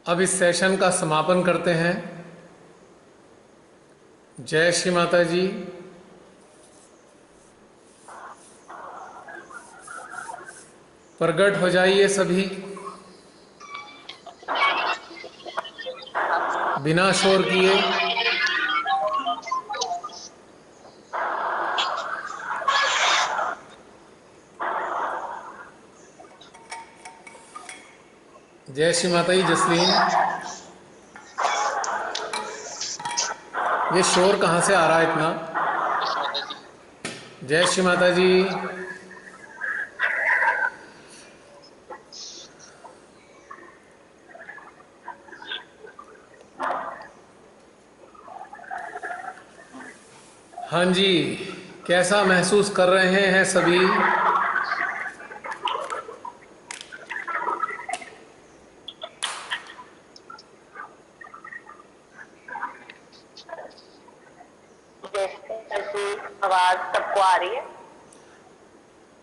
अब इस सेशन का समापन करते हैं। जय श्री माता जी। प्रकट हो जाइए सभी, बिना शोर किए। जय श्री माता जी। जसलीन, ये शोर कहाँ से आ रहा है इतना? जय श्री माता जी। हाँ जी, कैसा महसूस कर रहे हैं सभी? आवाज सबको आ रही है?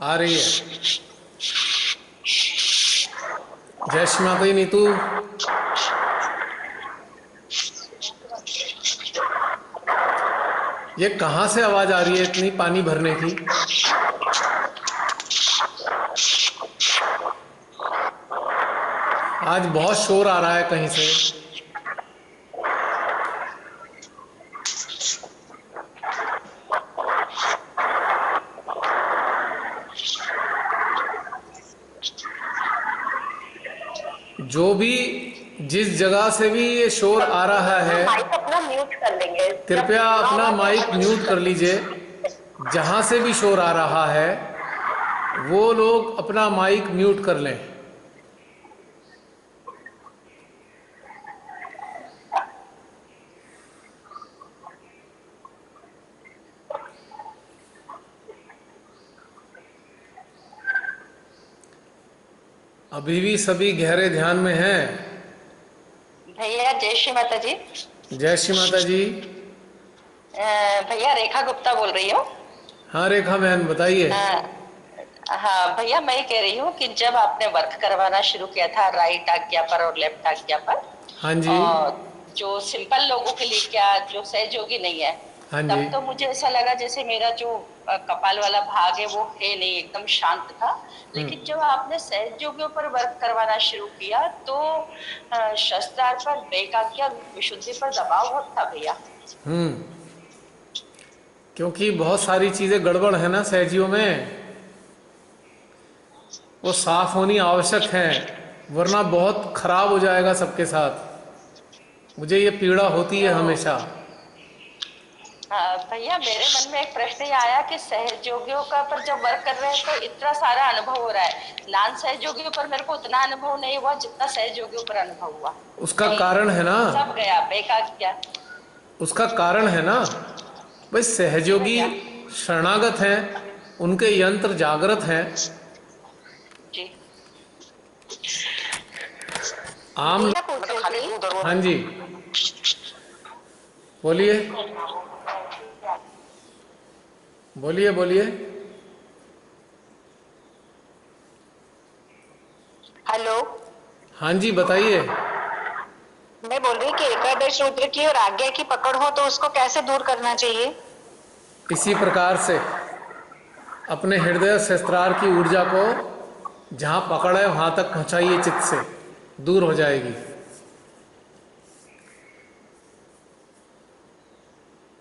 आ रही है। जय श्री माता जी। नीतू, ये कहाँ से आवाज आ रही है इतनी पानी भरने की? आज बहुत शोर आ रहा है कहीं से। जो भी, जिस जगह से भी ये शोर आ रहा है, माइक अपना म्यूट कर लेंगे। कृपया अपना माइक म्यूट कर लीजिए। जहां से भी शोर आ रहा है वो लोग अपना माइक म्यूट कर लें। अभी भी सभी गहरे ध्यान में हैं? भैया जय श्री माता जी। जय श्री माता जी। भैया रेखा गुप्ता बोल रही हूँ। हाँ रेखा बहन, बताइए। हाँ भैया, मैं कह रही हूँ कि जब आपने वर्क करवाना शुरू किया था राइट आज्ञा पर और लेफ्ट आज्ञा पर, हाँ जी। और जो सिंपल लोगों के लिए, क्या जो सहयोगी नहीं है, हाँ जी। तब तो मुझे ऐसा लगा जैसे मेरा जो कपाल वाला भाग है वो है नहीं, एकदम शांत था। लेकिन जब आपने सहयोगियों पर वर्क करवाना शुरू किया तो शस्त्रार पर, बेकाज्ञा विशुद्धि पर दबाव बहुत था भैया। क्योंकि बहुत सारी चीजें गड़बड़ है ना सहजियों में, वो साफ होनी आवश्यक है, वरना बहुत खराब हो जाएगा सबके साथ। मुझे ये पीड़ा होती है हमेशा। भैया मेरे मन में एक प्रश्न ये आया कि सहयोगियों का पर जब वर्क कर रहे हैं तो इतना सारा अनुभव हो रहा है, नॉन सहयोगियों पर मेरे को उतना अनुभव नहीं हुआ जितना सहयोगियों पर अनुभव हुआ। उसका कारण है ना, सब गया बेकाज्ञा। उसका कारण है ना भाई, जी सहयोगी भैया। शरणागत हैं, उनके यंत्र जागृत हैं। जी आम। भैया पूछ रही थी। हाँ जी, बोलिए बोलिए बोलिए। हेलो। हाँ जी, बताइए। मैं बोल रही कि एकादश रुद्र की और आज्ञा की पकड़ हो तो उसको कैसे दूर करना चाहिए? इसी प्रकार से अपने हृदय सहस्त्रार की ऊर्जा को जहाँ पकड़ है वहाँ तक पहुँचाइए, चित्त से दूर हो जाएगी।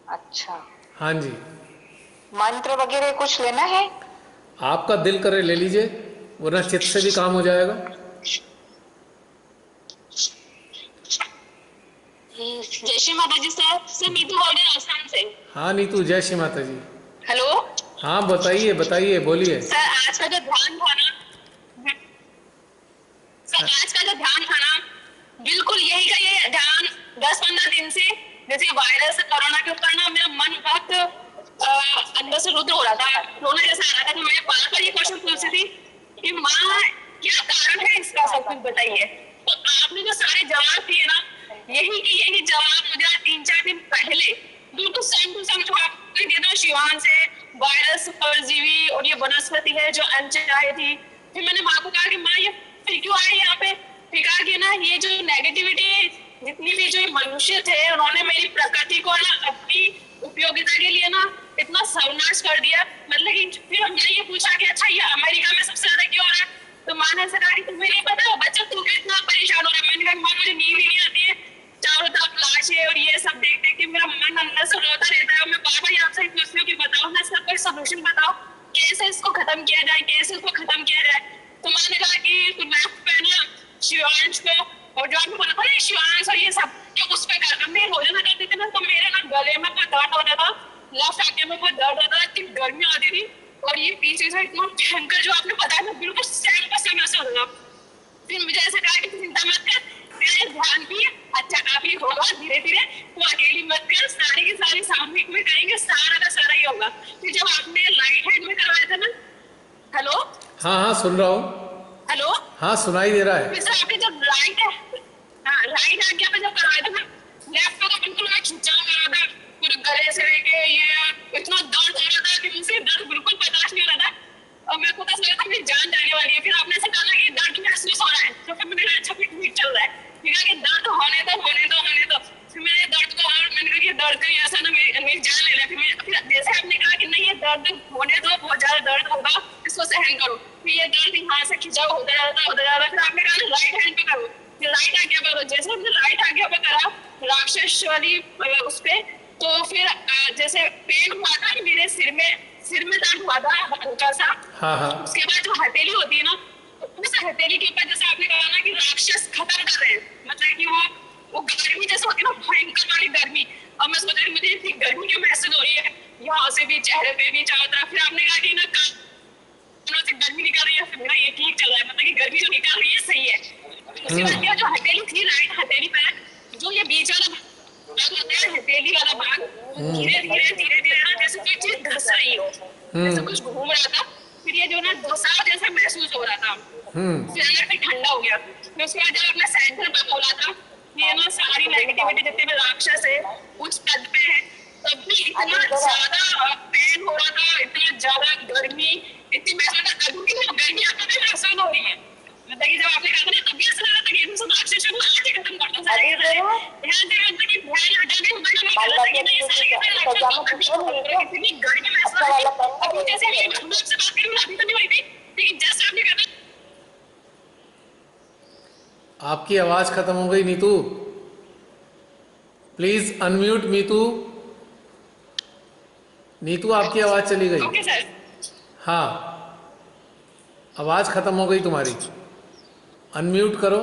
अच्छा। हाँ जी। मंत्र वगैरह कुछ लेना है? आपका दिल करे ले लीजिए, वरना चित्त से भी काम हो जाएगा। जय श्री माता जी। सर नीतू बोल रही राजस्थान से। हाँ नीतू, जय श्री माता जी। हेलो हाँ बताइए बताइए, बोलिए। सर, आज का जो ध्यान था ना, सर आज का जो ध्यान था ना, बिल्कुल यही का ये ध्यान 10-15 दिन से, जैसे वायरस कोरोना के ऊपर ना मेरा मन बहुत अंदर से रुद्र हो रहा था, रोना जैसा आ रहा था। तो मैं बार बार ये क्वेश्चन पूछ रही थी कि माँ क्या कारण है इसका, सब कुछ बताइए। तो आपने जो सारे जवाब दिए ना, यही जवाब मुझे 3-4 दिन पहले बिल्कुल सेम टू सेम जो आपने दिया ना, शिवान से वायरस परजीवी और ये वनस्पति है जो अनचाही थी। फिर मैंने माँ को कहा कि माँ ये फिर क्यों आए यहाँ पे? फिर कहा कि ना ये जो नेगेटिविटी जितनी भी जो ये मनुष्य थे उन्होंने मेरी प्रकृति को ना अपनी उपयोगिता के लिए ना इतना सर्वनाश कर दिया। मतलब कि फिर हमने ये पूछा कि अच्छा ये अमेरिका में सबसे ज्यादा क्यों हो रहा है, तो माँ ने ऐसा कहा कि तुम्हें नहीं पता बच्चा, तू क्यों इतना परेशान हो रहा है। मैंने कहा माँ मुझे नींद ही नहीं आती है, चारों तरफ लाशें और ये सब देख देख के मेरा मन अंदर से रोता रहता है। मैं बार बार आपसे पूछती हूँ कि बताओ ना इसका कोई सोल्यूशन बताओ, कैसे इसको खत्म किया जाए, कैसे इसको खत्म किया जाए। तो माँ ने कहा कि तुम लेफ्ट पे ना शिवांश को, और जो आपने बोला था ना शिवांश और ये सब कि उस पे कर, मैं रोजाना करती थी ना तो मेरे ना गले में कोई दर्द होता था, लेफ्ट आंखें में कोई दर्द होता था, इतनी गर्मी आती थी। और ये पीछे से इतना भयंकर जो आपने बताया ना बिल्कुल सेम का सेम ऐसा होता था। फिर मुझे ऐसा कहा कि चिंता मत कर, तेरे ध्यान भी अच्छा काफी होगा, धीरे धीरे तू अकेली मत कर, सारे के सारे सामूहिक में करेंगे, सारा का सारा ही होगा। फिर जब आपने राइट हैंड में करवाया था ना, हेलो हाँ हाँ सुन रहा हूँ, हेलो, हाँ सुनाई दे रहा है। फिर से आपने जब राइट आज्ञा पे जब करवाया था ना, लेफ्ट पे तो बिल्कुल मैं खिंचा कर रहा था, पूरे गले से लेके ये इतना दर्द हो रहा था कि मुझसे दर्द बिल्कुल बर्दाश्त नहीं हो रहा था और मेरे को तो ऐसा लगा था मेरी जान जाने वाली है। फिर आपने ऐसा कहा कि दर्द महसूस हो रहा है, तो फिर मैंने कहा अच्छा फिर ठीक चल रहा है। फिर कहा कि दर्द होने दो होने दो होने दो। फिर मैंने दर्द को, और मैंने कहा कि दर्द का ऐसा ना मेरी जान ले ले। फिर जैसे आपने कहा कि नहीं ये दर्द होने दो, बहुत ज्यादा दर्द होगा, इसको सहन करो। फिर ये दर्द यहाँ से खिंचाव होता जा रहा था। फिर आपने कहा राइट हैंड पे करो, फिर राइट आज्ञा पे करो। जैसे हमने राइट आज्ञा पे करा राक्षस वाली उस पे, तो फिर जैसे पेन हुआ था मेरे सिर में दर्द हुआ था हल्का सा। हाँ हाँ। उसके बाद जो हथेली होती है ना, तो उस हथेली के ऊपर जैसे आपने कहा ना कि राक्षस खत्म कर रहे हैं, मतलब कि वो गर्मी जैसे होती है ना, भयंकर वाली गर्मी। अब मैं सोच रही मुझे इतनी गर्मी क्यों महसूस हो रही है, यहाँ से भी, चेहरे पे भी, चारों तरफ। फिर आपने कहा कि ना से गर्मी निकल रही है, फिर मेरा ये ठीक चल रहा है, मतलब कि गर्मी जो निकल रही है सही है। उसके बाद क्या, जो हथेली थी राइट हथेली पे, जो ये बीच वाला भाग होता है हथेली वाला भाग, धीरे धीरे ना जैसे कोई चीज धस रही हो, जैसे कुछ घूम रहा था। फिर ये जो ना धसा जैसा महसूस हो रहा था, फिर अंदर से ठंडा हो गया। फिर उसके बाद जब आपने सेंटर पे बोला था ये ना सारी नेगेटिविटी जितने भी राक्षस है उस पद पे है, तब भी इतना ज्यादा पेन हो रहा था, इतना ज्यादा गर्मी, इतनी महसूस अभी भी गर्मी आपको भी महसूस हो रही है। मतलब कि जब आपने कहा ना तभी ऐसा लगा था कि इन सब राक्षसों को आज ही खत्म कर दो सारे के सारे। यहाँ से मतलब कि भय हटा दे, इतनी गर्मी महसूस अभी जैसे आपसे बात करी अभी तो नहीं हुई थी, लेकिन जैसे आपने कहा आपकी आवाज खत्म हो गई नीतू, प्लीज अनम्यूट नीतू। नीतू आपकी आवाज चली गई। Okay sir. हाँ आवाज खत्म हो गई तुम्हारी, अनम्यूट करो।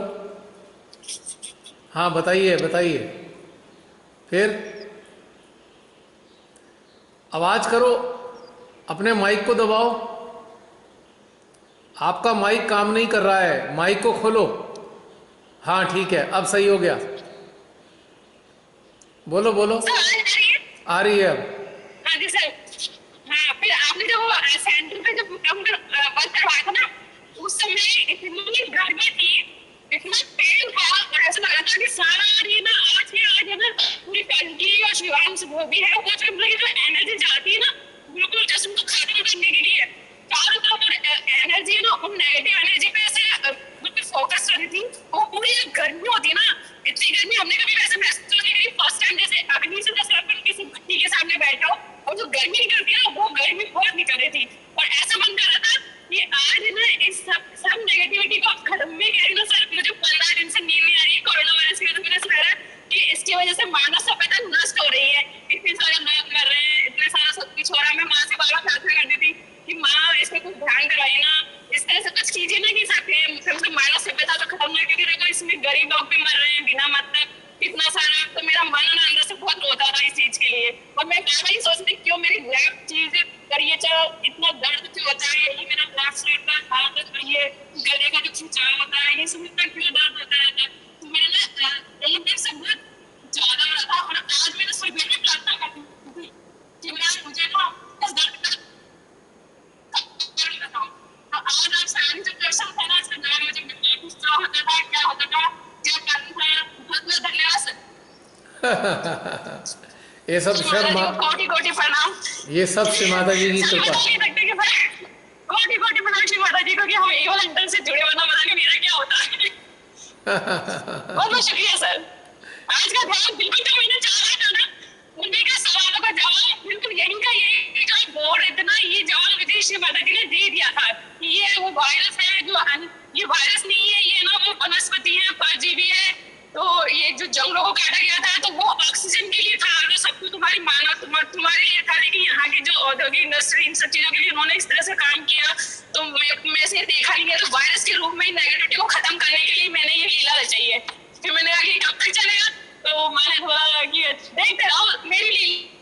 हाँ बताइए बताइए, फिर आवाज करो, अपने माइक को दबाओ। आपका माइक काम नहीं कर रहा है, माइक को खोलो। हाँ ठीक है, अब सही हो गया, बोलो बोलो। आ रही है अब। हाँ जी सर। हाँ फिर आपने जब सेंटर पे जब काम बंद करवाया था ना, उस समय इतनी गर्मी थी, इतना पेन था और ऐसा लग रहा था कि सारी ना आज है ना पूरी टंकी और शिवांश वो भी है, वो जो मतलब जो एनर्जी जाती है ना बिल्कुल जैसे उनको खत्म करने के लिए चारों तरफ एनर्जी है ना, उन नेगेटिव एनर्जी पे ऐसे बिल्कुल फोकस कर रही थी। वो पूरी गर्मी होती ना, इतनी गर्मी हमने कभी वैसे महसूस नहीं करी। फर्स्ट टाइम जैसे अग्नि से जैसे अपन किसी भट्टी के सामने बैठे हो और जो गर्मी निकलती है ना, वो गर्मी बहुत निकल रही थी। और ऐसा मन कर रहा था कि आज ना इस सब नेगेटिविटी को खत्म भी करें ना सर। मुझे 15 दिन से नींद नहीं आ रही है कोरोना वायरस की वजह से। मुझे ऐसा लग रहा है कि इसकी वजह से मानव सभ्यता नष्ट हो रही है, इतने सारे लोग मर रहे हैं, इतने सारा सब कुछ हो रहा है। मैं माँ से बार बार प्रार्थना करती थी कि माँ इस पर कुछ ध्यान कराइए ना, इस तरह से कुछ कीजिए ना कि सब मानव सभ्यता तो खत्म ना, क्योंकि देखो इसमें गरीब लोग भी मर रहे हैं बिना मतलब इतना सारा। तो मेरा मन ना अंदर से बहुत रोता था इस चीज के लिए। और मैं बार बार सोचती क्यों मेरी लेफ्ट चीज करिए, चलो इतना दर्द क्यों होता है, ये मेरा लेफ्ट साइड का हाथ और ये गले का जो खिंचाव होता है, ये सब इतना क्यों दर्द होता है। तो मैंने ना एक दिन से बहुत ज्यादा हो रहा था और आज मैंने सुबह में प्रार्थना करती थी कि मुझे ना इस दर्द का बताऊं। तो आज आप सारी जो क्वेश्चन था ना इसका जवाब मुझे किस तरह होता था, क्या होता था, क्या करना था। बहुत बहुत धन्यवाद सर। ये सब कोटि कोटि प्रणाम। ये सब श्री माता जी की कृपा। कोटि कोटि प्रणाम श्री माता जी को कि हम ये वाला इंटर से जुड़े, वरना पता नहीं मेरा क्या होता है। बहुत बहुत शुक्रिया सर। आज का ध्यान बिल्कुल जो मैंने चाह रहा था ना, उन्हीं के सवालों का जवाब बिल्कुल यही का यही का बोर्ड इतना ये जवाब विदेशी माता जी ने दे दिया था कि ये वो वायरस है जो ये वायरस नहीं है, ये ना वो वनस्पति है, परजीवी है। तो ये जो जंगलों को काटा गया था तो वो ऑक्सीजन के लिए था, तो सब कुछ तुम्हारी माना तुम्हारे लिए था। लेकिन यहाँ की जो औद्योगिक इंडस्ट्री इन सब चीजों के लिए उन्होंने इस तरह से काम किया, तो मैं से देखा नहीं है। तो वायरस के रूप में नेगेटिविटी को खत्म करने के लिए मैंने ये लीला रचाई है। फिर मैंने कहा कि कब तक चलेगा, तो मैंने थोड़ा कि देखते रहो मेरी लीला,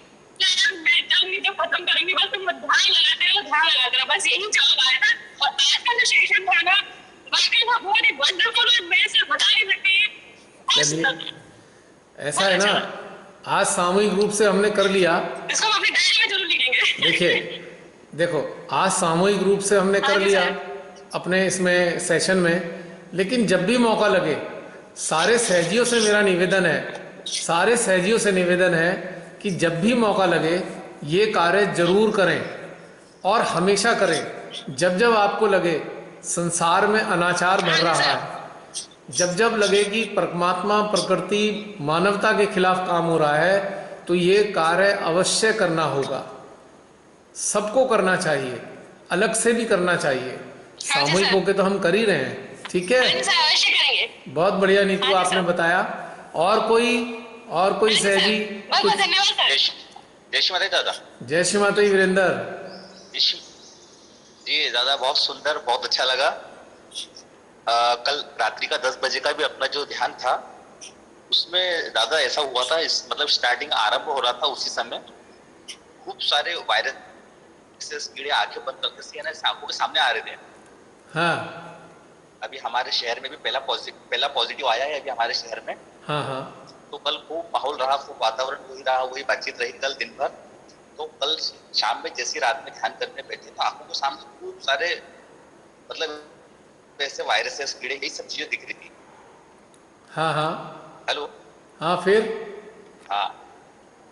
मैं जल्दी जब खत्म करेंगे बस तुम ध्यान लगाते रहो, बस यही जवाब आया था। और आज का जो सेशन था ना, वाकई में बहुत ही वंडरफुल है, मैं सिर्फ बता नहीं सकती। ऐसा है ना, आज सामूहिक रूप से हमने कर लिया। इसको हम अपनी डायरी में जरूर लिखेंगे। देखिए देखो, आज सामूहिक रूप से हमने कर लिया अपने इसमें सेशन में, लेकिन जब भी मौका लगे सारे सहजियों से मेरा निवेदन है, सारे सहजियों से निवेदन है कि जब भी मौका लगे ये कार्य जरूर करें और हमेशा करें। जब जब आपको लगे संसार में अनाचार बढ़ रहा है, जब जब लगे कि परमात्मा प्रकृति मानवता के खिलाफ काम हो रहा है, तो ये कार्य अवश्य करना होगा। सबको करना चाहिए, अलग से भी करना चाहिए। सामूहिक होकर तो हम कर ही रहे हैं। ठीक है, अवश्य करेंगे। बहुत बढ़िया नीतू आपने बताया। और कोई सहजी कुछ? धन्यवाद सर। जय श्री माता दादा। जय श्री माता जी वीरेंद्र जी। दादा बहुत सुंदर, बहुत अच्छा लगा। कल रात्रि का 10 बजे का भी अपना जो ध्यान था उसमें दादा ऐसा हुआ था, मतलब स्टार्टिंग आरंभ हो रहा था उसी समय खूब सारे वायरस कीड़े आंखें बंद करके से ना आंखों के सामने आ रहे थे। हाँ, अभी हमारे शहर में भी पहला पॉजिटिव आया है अभी हमारे शहर में। हाँ, हाँ। तो कल खूब माहौल रहा, खूब वातावरण वही रहा, वही बातचीत रही कल दिन भर। तो कल शाम में जैसी रात में ध्यान करने बैठे तो आंखों के सामने खूब सारे मतलब ऐसे वायरसेस कीड़े यही सब चीजें दिख रही थी। हाँ, हाँ। हेलो। हाँ, फिर? हाँ,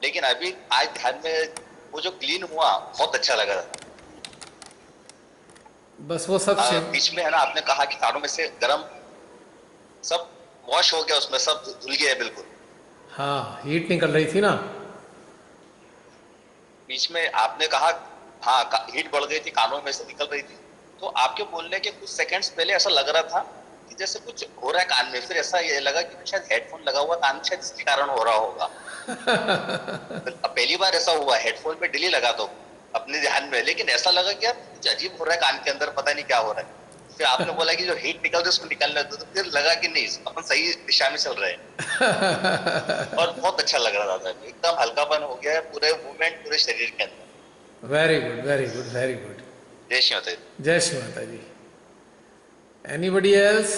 लेकिन अभी आज ध्यान में वो जो क्लीन हुआ बहुत अच्छा लगा। बस वो सब बीच में है ना, आपने कहा कि कानों में से गर्म सब वॉश हो गया, उसमें सब धुल गया है बिल्कुल। हाँ, हीट निकल रही थी ना बीच में आपने कहा, हाँ हीट बढ़ गई थी, कानों में से निकल रही थी। तो आपके बोलने के कुछ सेकंड्स पहले ऐसा लग रहा था कि जैसे कुछ हो रहा है कान में। फिर ऐसा ये लगा कि शायद हेडफोन लगा हुआ कान में, शायद इसके कारण हो रहा होगा। अब पहली बार ऐसा हुआ, हेडफोन पे डिले लगा तो अपने ध्यान में, लेकिन ऐसा लगा कि यार कुछ अजीब हो रहा है कान के अंदर, पता नहीं क्या हो रहा है। फिर आपने बोला कि जो हीट निकल रही है उसको निकलने दो, तो फिर लगा कि नहीं अपन सही दिशा में चल रहे हैं। और बहुत अच्छा लग रहा था, एकदम हल्कापन हो गया है पूरे मूवमेंट, पूरे शरीर के अंदर। Very good, very good, very good. जय श्री माता जी। जय श्री माता जी। Anybody else?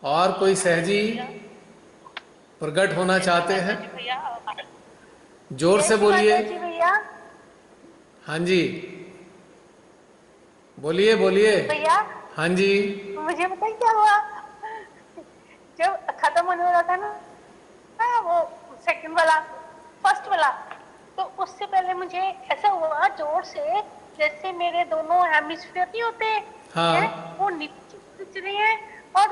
और कोई सहजी प्रकट होना चाहते हैं? जोर से बोलिए। हाँ जी, बोलिए बोलिए भैया। हाँ जी। मुझे पता है क्या हुआ, जब खत्म होने वाला था ना वो सेकंड वाला, फर्स्ट वाला, तो उससे पहले मुझे ऐसा हुआ जोर से जैसे मेरे दोनों हेमिस्फीयर नहीं होते हाँ। वो नीचे खींच रहे हैं और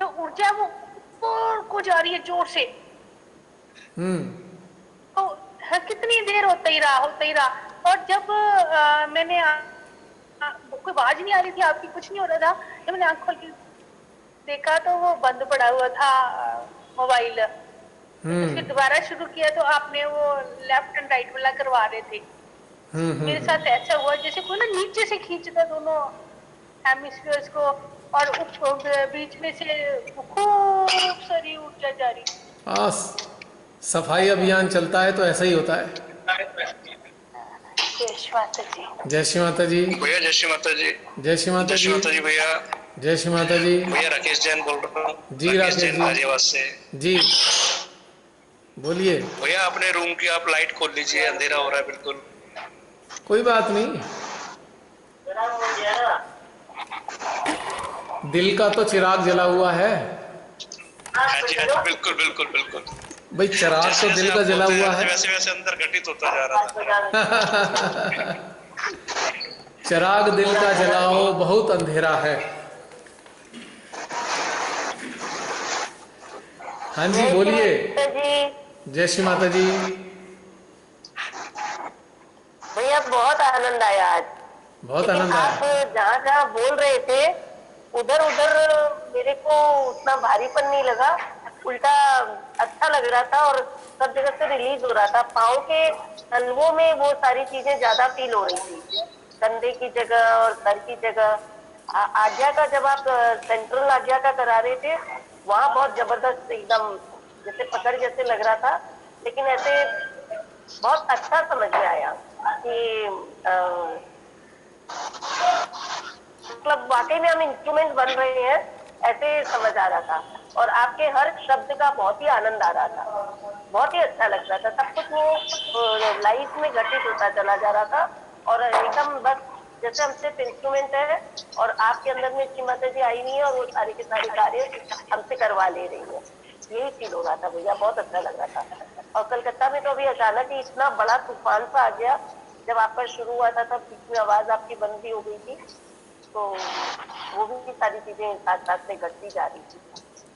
जो ऊर्जा वो ऊपर को जा रही है जोर से। तो कितनी देर होता ही रहा। और जब मैंने कोई आवाज नहीं आ रही थी आपकी, कुछ नहीं हो रहा था। जब मैंने आंख खोल के देखा तो वो बंद पड़ा हुआ था मोबाइल। फिर दोबारा शुरू किया तो आपने वो लेफ्ट एंड राइट वाला करवा रहे थे। मेरे साथ ऐसा हुआ जैसे कोई ना नीचे से खींचता दोनों हेमिस्फीयर्स को, और बीच में से खूब सारी ऊर्जा जा रही। हाँ, सफाई अभियान चलता है तो ऐसा ही होता है। जय श्री माता जी। जय श्री माता जी भैया। जय श्री माता जी। जय श्री माता जी भैया। जय श्री माता जी। भैया राकेश जैन बोल रहा हूँ जी। राकेश जैन गाजियाबाद से जी। बोलिए भैया। अपने रूम की आप लाइट खोल लीजिए, अंधेरा हो रहा है बिल्कुल। कोई बात नहीं, दिल का तो चिराग जला हुआ है। हाँ जी, बिल्कुल बिल्कुल बिल्कुल भाई, चिराग तो दिल का जला हुआ है, वैसे वैसे अंदर घटित होता जा रहा था। चिराग दिल का जलाओ बहुत अंधेरा है। हाँ जी बोलिए। जी जय श्री माता जी। भैया बहुत आनंद आया आज। बहुत लेकिन आनंद आप आया। जहाँ जहाँ बोल रहे थे उधर उधर मेरे को उतना भारीपन नहीं लगा, उल्टा अच्छा लग रहा था और सब जगह से रिलीज हो रहा था। पाँव के तलवों में वो सारी चीजें ज्यादा फील हो रही थी, कंधे की जगह और सर की जगह। आज्ञा का जब आप सेंट्रल आज्ञा का करा रहे थे वहां बहुत जबरदस्त एकदम जैसे पकड़ जैसे लग रहा था, लेकिन ऐसे बहुत अच्छा समझ में आया कि मतलब वाकई में हम इंस्ट्रूमेंट बन रहे हैं, ऐसे समझ आ रहा था। और आपके हर शब्द का बहुत ही आनंद आ रहा था, बहुत ही अच्छा लग रहा था। सब कुछ वो लाइफ में घटित होता चला जा रहा था और एकदम बस जैसे हम सिर्फ इंस्ट्रूमेंट है और आपके अंदर में श्री माता जी आई हुई है और वो सारे के सारे कार्य हमसे करवा ले रही है। यही फील हो रहा था भैया, बहुत अच्छा लग रहा था। और कलकत्ता में तो अभी अचानक ही इतना बड़ा तूफान सा आ गया, जब आपका शुरू हुआ था तब बीच में आवाज आपकी बंद भी हो गई थी, तो वो भी सारी चीजें साथ साथ में घटती जा रही थी।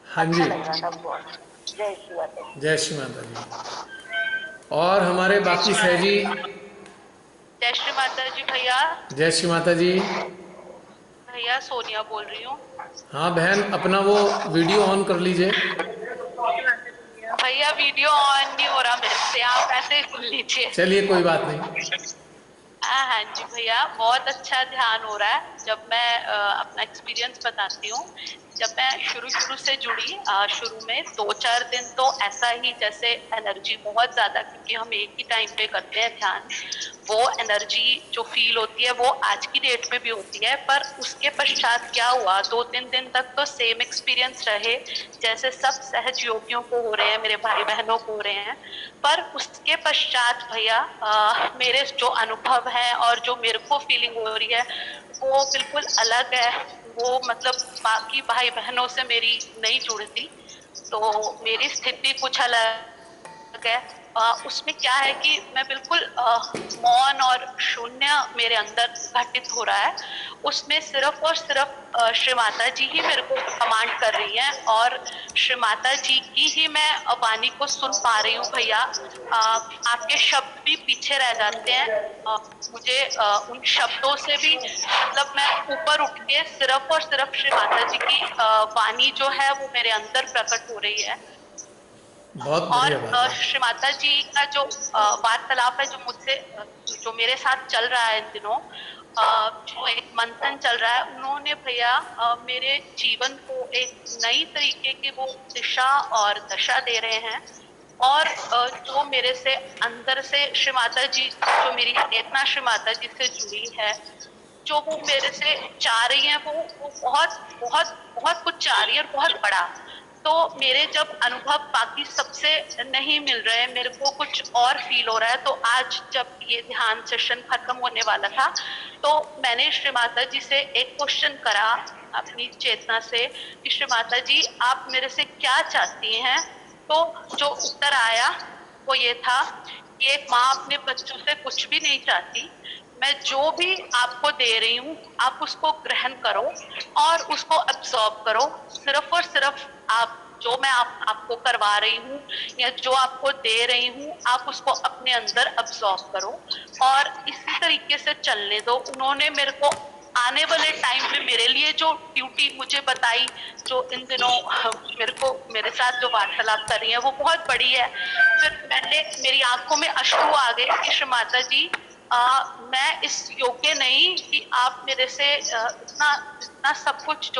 हाँ अच्छा जी। लग रहा था बहुत। जय श्री माता जी। जय श्री माता जी। और हमारे बाकी सहजी। जय श्री माता जी भैया। जय श्री माता जी। भैया सोनिया बोल रही हूँ। हाँ बहन, अपना वो वीडियो ऑन कर लीजिए। भैया वीडियो ऑन नहीं हो रहा मेरे से, आप ऐसे ही सुन लीजिए। चलिए कोई बात नहीं। हाँ जी भैया, बहुत अच्छा ध्यान हो रहा है। जब मैं अपना एक्सपीरियंस बताती हूँ, जब मैं शुरू शुरू से जुड़ी, शुरू में 2-4 दिन तो ऐसा ही जैसे एनर्जी बहुत ज्यादा, क्योंकि हम एक ही टाइम पे करते हैं ध्यान, वो एनर्जी जो फील होती है वो आज की डेट में भी होती है। पर उसके पश्चात क्या हुआ, 2-3 दिन तक तो सेम एक्सपीरियंस रहे जैसे सब सहज योगियों को हो रहे हैं, मेरे भाई बहनों को हो रहे हैं। पर उसके पश्चात भैया मेरे जो अनुभव है और जो मेरे को फीलिंग हो रही है वो बिल्कुल अलग है। वो मतलब बाकी भाई बहनों से मेरी नहीं जुड़ती, तो मेरी स्थिति कुछ अलग है। उसमें क्या है कि मैं बिल्कुल मौन और शून्य मेरे अंदर घटित हो रहा है। उसमें सिर्फ और सिर्फ श्री माता जी ही मेरे को कमांड कर रही हैं और श्री माता जी की ही मैं वाणी को सुन पा रही हूँ भैया। आपके शब्द भी पीछे रह जाते हैं। मुझे उन शब्दों से भी मतलब मैं ऊपर उठ के सिर्फ और सिर्फ श्री माता जी की वाणी जो है वो मेरे अंदर प्रकट हो रही है। बहुत बढ़िया बात और है। श्री माता जी का जो वार्तालाप है, जो मुझसे जो मेरे साथ चल रहा है इन दिनों, जो एक मंथन चल रहा है, उन्होंने भैया मेरे जीवन को एक नई तरीके की वो दिशा और दशा दे रहे हैं। और जो मेरे से अंदर से श्री माता जी, जो मेरी चेतना श्री माता जी से जुड़ी है, जो वो मेरे से चाह रही है, वो बहुत बहुत बहुत कुछ चाह रही है और बहुत बड़ा। तो मेरे जब अनुभव बाकी सबसे नहीं मिल रहे, मेरे को कुछ और फील हो रहा है, तो आज जब ये ध्यान सेशन खत्म होने वाला था तो मैंने श्री माता जी से एक क्वेश्चन करा अपनी चेतना से कि श्री माता जी आप मेरे से क्या चाहती हैं। तो जो उत्तर आया वो ये था कि एक माँ अपने बच्चों से कुछ भी नहीं चाहती, मैं जो भी आपको दे रही हूँ आप उसको ग्रहण करो और उसको अब्सॉर्ब करो। सिर्फ और सिर्फ आप जो मैं आपको करवा रही हूँ या जो आपको दे रही हूँ आप उसको अपने अंदर अब्सॉर्ब करो और इसी तरीके से चलने दो। उन्होंने मेरे को आने वाले टाइम में मेरे लिए जो ड्यूटी मुझे बताई, जो इन दिनों मेरे को मेरे साथ जो वार्तालाप कर रही है वो बहुत बड़ी है। फिर मेरी आंखों में अश्रु आ गए कि श्री माता जी मैं इस योग्य नहीं कि आप मेरे से इतना इतना सब कुछ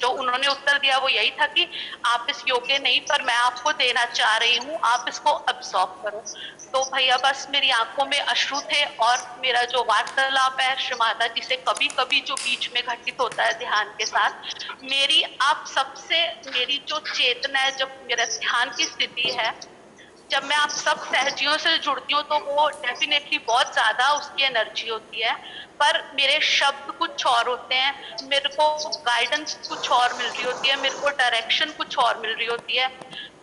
जो उन्होंने उत्तर दिया वो यही था कि आप इस योग्य नहीं, पर मैं आपको देना चाह रही हूँ, आप इसको अब्सॉर्ब करो। तो भैया बस मेरी आंखों में अश्रु थे और मेरा जो वार्तालाप है श्री माता जी से कभी कभी जो बीच में घटित होता है ध्यान के साथ, मेरी आप सबसे मेरी जो चेतना है, जब मेरा ध्यान की स्थिति है, जब मैं आप सब सहजियों से जुड़ती हूँ तो वो डेफिनेटली बहुत ज्यादा उसकी एनर्जी होती है। पर मेरे शब्द कुछ और होते हैं, मेरे को गाइडेंस कुछ और मिल रही होती है, मेरे को डायरेक्शन कुछ और मिल रही होती है।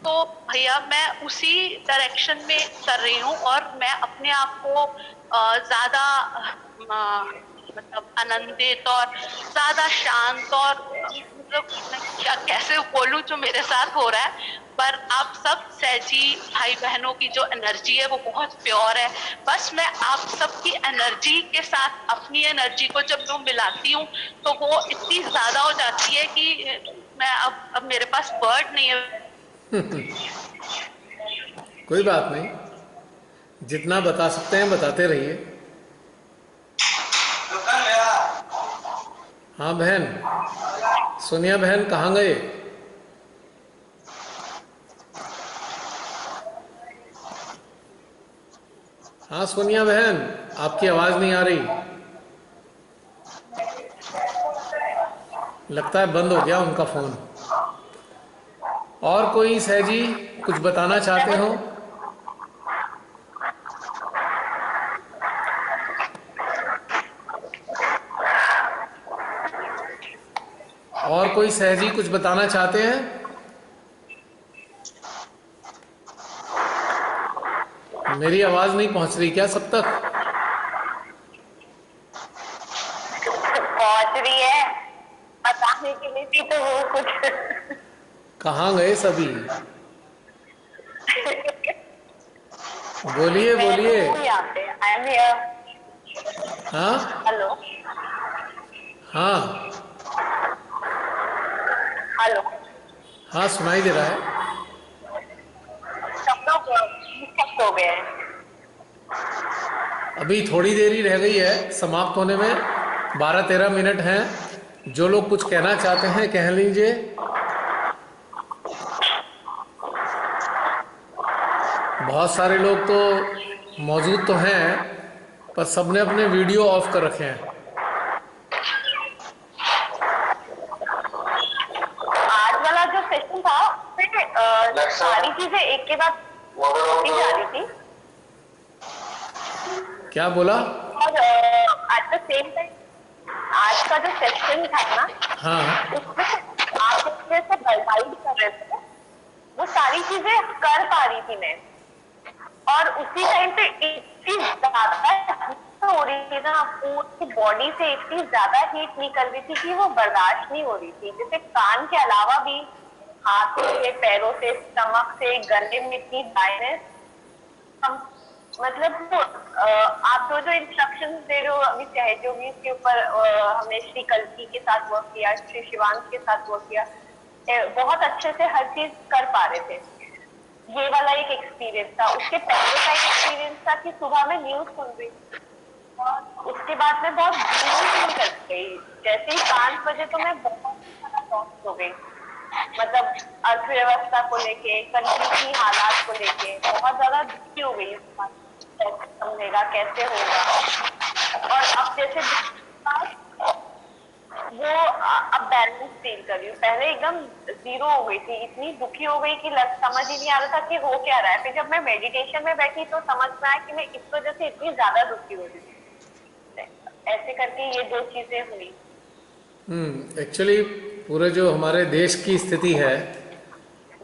तो भैया मैं उसी डायरेक्शन में कर रही हूँ और मैं अपने आप को ज्यादा मतलब आनंदित और ज्यादा शांत और मतलब मैं क्या या कैसे बोलूं जो मेरे साथ हो रहा है, पर आप सब सहजी भाई बहनों की जो एनर्जी है वो बहुत प्योर है। बस मैं आप सबकी एनर्जी के साथ अपनी एनर्जी को जब मैं मिलाती हूँ तो वो इतनी ज्यादा हो जाती है कि मैं अब मेरे पास वर्ड नहीं है। कोई बात नहीं, जितना बता सकते हैं बताते रहिए। हाँ बहन, सोनिया बहन कहाँ गए? हाँ सोनिया बहन, आपकी आवाज नहीं आ रही, लगता है बंद हो गया उनका फोन। और कोई सहजी कुछ बताना चाहते हो? और कोई सहजी कुछ बताना चाहते हैं? मेरी आवाज नहीं पहुंच रही क्या सब तक? पहुंच रही है, बताने के लिए थी तो वो कुछ कहाँ गए सभी? बोलिए बोलिए। I am here. हाँ हेलो हाँ हेलो, हाँ, सुनाई दे रहा है। सब लोग डिस्कस हो गए हैं। अभी थोड़ी देर ही रह गई है समाप्त होने में, 12-13 मिनट हैं। जो लोग कुछ कहना चाहते हैं कह लीजिए। बहुत सारे लोग तो मौजूद तो हैं पर सबने अपने वीडियो ऑफ कर रखे हैं। आज वाला जो सेशन था उसमें सारी चीजें एक के बाद होती जा रही थी क्या बोला? और एट द सेम टाइम आज का जो सेशन था ना, हाँ उसमें आप जैसे गाइड कर रहे थे, वो सारी चीजें कर पा रही थी मैं। और उसी टाइम पे इतनी ज्यादा हो रही थी ना, पूरी बॉडी से इतनी ज्यादा हीट निकल रही थी कि वो बर्दाश्त नहीं हो रही थी। जैसे कान के अलावा भी हाथों से, पैरों से, स्टमक से, गले में इतनी ड्राइनेस। मतलब वो आप जो इंस्ट्रक्शंस दे रहे हो अभी सहयोगी के ऊपर, हमने श्री कल्की के साथ वर्क किया, श्री शिवांश के साथ वर्क किया, बहुत अच्छे से हर चीज कर पा रहे थे। ये वाला एक एक्सपीरियंस था। उसके पहले का एक एक्सपीरियंस था कि सुबह में न्यूज सुन रही और उसके बाद में बहुत फील कर गई। जैसे ही 5 बजे तो मैं बहुत ज्यादा लॉस्ट हो गई। मतलब अर्थव्यवस्था को लेके, कंट्री की हालात को लेके बहुत ज्यादा दुखी हो गई। कैसे समझेगा, कैसे होगा। और अब जैसे वो अब बैलेंस फील कर रही हूँ। पहले एकदम जीरो हो गई थी, इतनी दुखी हो गई कि समझ ही नहीं आ रहा था कि हो क्या रहा है। फिर जब मैं मेडिटेशन में बैठी तो समझ में आया कि मैं इस वजह से इतनी ज्यादा दुखी हो रही। ऐसे करके ये 2 चीजें हुई। एक्चुअली पूरे जो हमारे देश की स्थिति है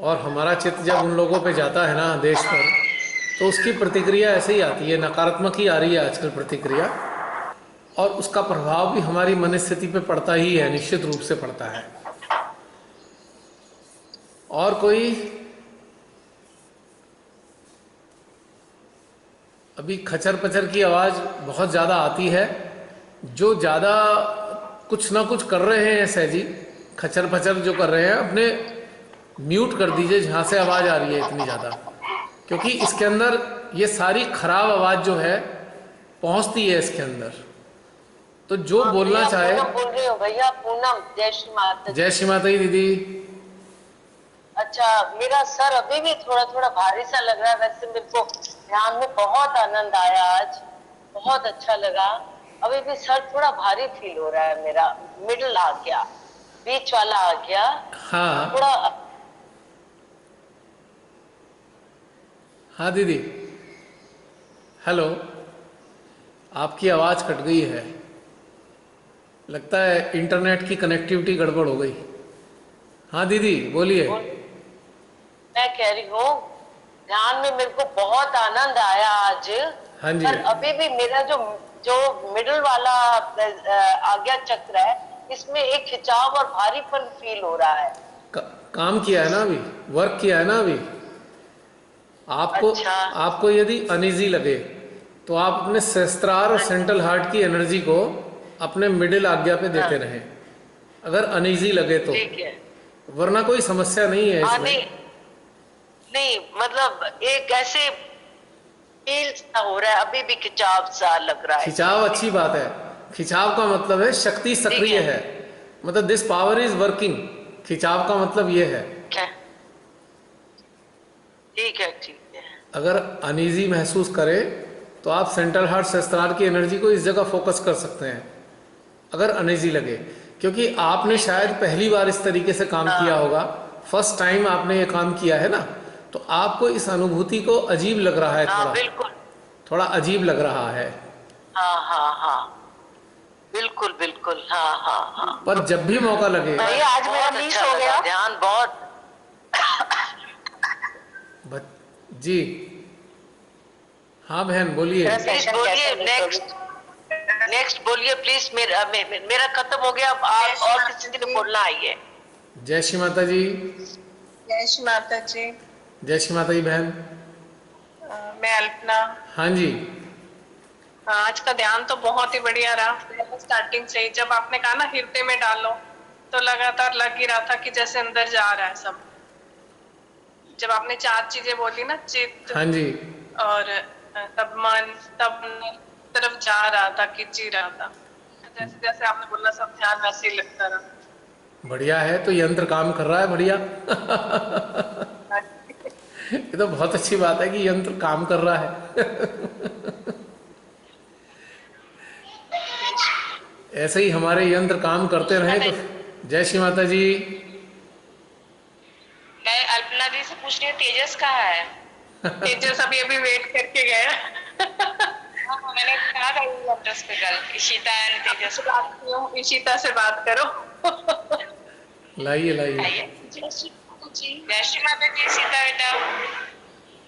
और हमारा चित्त जब उन लोगों पे जाता है ना देश पर, तो उसकी प्रतिक्रिया ऐसे ही आती है, नकारात्मक ही आ रही है आजकल प्रतिक्रिया। और उसका प्रभाव भी हमारी मनस्थिति पे पड़ता ही है, निश्चित रूप से पड़ता है। और कोई अभी खचर पचर की आवाज बहुत ज्यादा आती है। जो ज्यादा कुछ ना कुछ कर रहे हैं सहजी, खचर पचर जो कर रहे हैं, अपने म्यूट कर दीजिए जहां से आवाज आ रही है इतनी ज्यादा, क्योंकि इसके अंदर ये सारी खराब आवाज जो है पहुंचती है इसके अंदर। तो जो बोलना चाहे। बोल रहे हो भैया? पूनम, जय श्री माता। जय श्री माता दीदी। अच्छा, मेरा सर अभी भी थोड़ा थोड़ा भारी सा लग रहा है। वैसे मेरे को ध्यान में बहुत आनंद आया आज, बहुत अच्छा लगा। अभी भी सर थोड़ा भारी फील हो रहा है मेरा। मिडिल आ गया, बीच वाला आ गया। हाँ थोड़ा। हाँ दीदी, हेलो, आपकी आवाज कट गई है, लगता है इंटरनेट की कनेक्टिविटी गड़बड़ हो गई। हाँ दीदी बोलिए। मैं कह रही हूँ ध्यान में मेरे को बहुत आनंद आया आज। हाँ जी। पर अभी भी मेरा जो मिडिल वाला आज्ञा चक्र है, इसमें एक खिंचाव और भारीपन फील हो रहा है। काम किया है ना अभी, वर्क किया है ना अभी। आपको अच्छा। आपको यदि अनईजी लगे तो आप अपने सहस्त्रार और सेंट्रल हार्ट की एनर्जी को अपने मिडिल आज्ञा पे देते रहें, अगर अनईजी लगे तो। ठीक है। वरना कोई समस्या नहीं है इसमें। नहीं नहीं, मतलब एक ऐसे फील सा हो रहा है, अभी भी खिंचाव सा लग रहा है। खिंचाव अच्छी बात है। खिंचाव का मतलब है शक्ति सक्रिय ठीक है। है, मतलब दिस पावर इज वर्किंग। खिंचाव का मतलब ये है। ठीक है, ठीक है। अगर अनईजी महसूस करें तो आप सेंट्रल हार्ट सहस्त्रार की एनर्जी को इस जगह फोकस कर सकते हैं, अगर अनईजी लगे। क्योंकि आपने शायद पहली बार इस तरीके से काम किया होगा, फर्स्ट टाइम आपने ये काम किया है ना, तो आपको इस अनुभूति को अजीब लग रहा है। हाँ बिल्कुल, थोड़ा अजीब लग रहा है। हाँ हाँ हाँ, बिल्कुल बिल्कुल, हाँ हाँ हाँ। पर जब भी मौका लगे। भैया आज मेरा मिस हो गया ध्यान बहुत। जी हाँ बहन बोलिए। प्लीज बोलिए, नेक्स्ट बोलिए प्लीज। मेरा खत्म हो गया, अब आप और किसी ने बोलना आइए। जय श्री माता जी। जय श्री माता जी। जय श्री माता जी बहन। मैं अल्पना। हाँ जी। आज का ध्यान तो बहुत ही बढ़िया रहा। स्टार्टिंग से ही जब आपने कहा ना हृदय में डालो, तो लगातार लग ही रहा था कि जैसे अंदर जा रहा है सब। जब आपने 4 चीजें बोली ना, चित्त, हाँ जी, और तब मन, तब तरफ जा रहा था, खिंच ही रहा था। जैसे जैसे आपने बोला सब ध्यान वैसे ही लगता रहा। बढ़िया है। तो यंत्र काम कर रहा है, बढ़िया। ये तो बहुत अच्छी बात है कि यंत्र काम कर रहा है। ऐसे ही हमारे यंत्र काम करते रहे तो। जय श्री माता जी। मैं अल्पना दी से पूछ रही हूँ, तेजस कहाँ है? तेजस अभी वेट करके गया। हाँ, मैंने कहा था उस पे कल, इशिता एंड तेजस। इशिता से बात करो। लाइए लाइए। जय श्री माता जी। जय श्री माता जी सीता बेटा।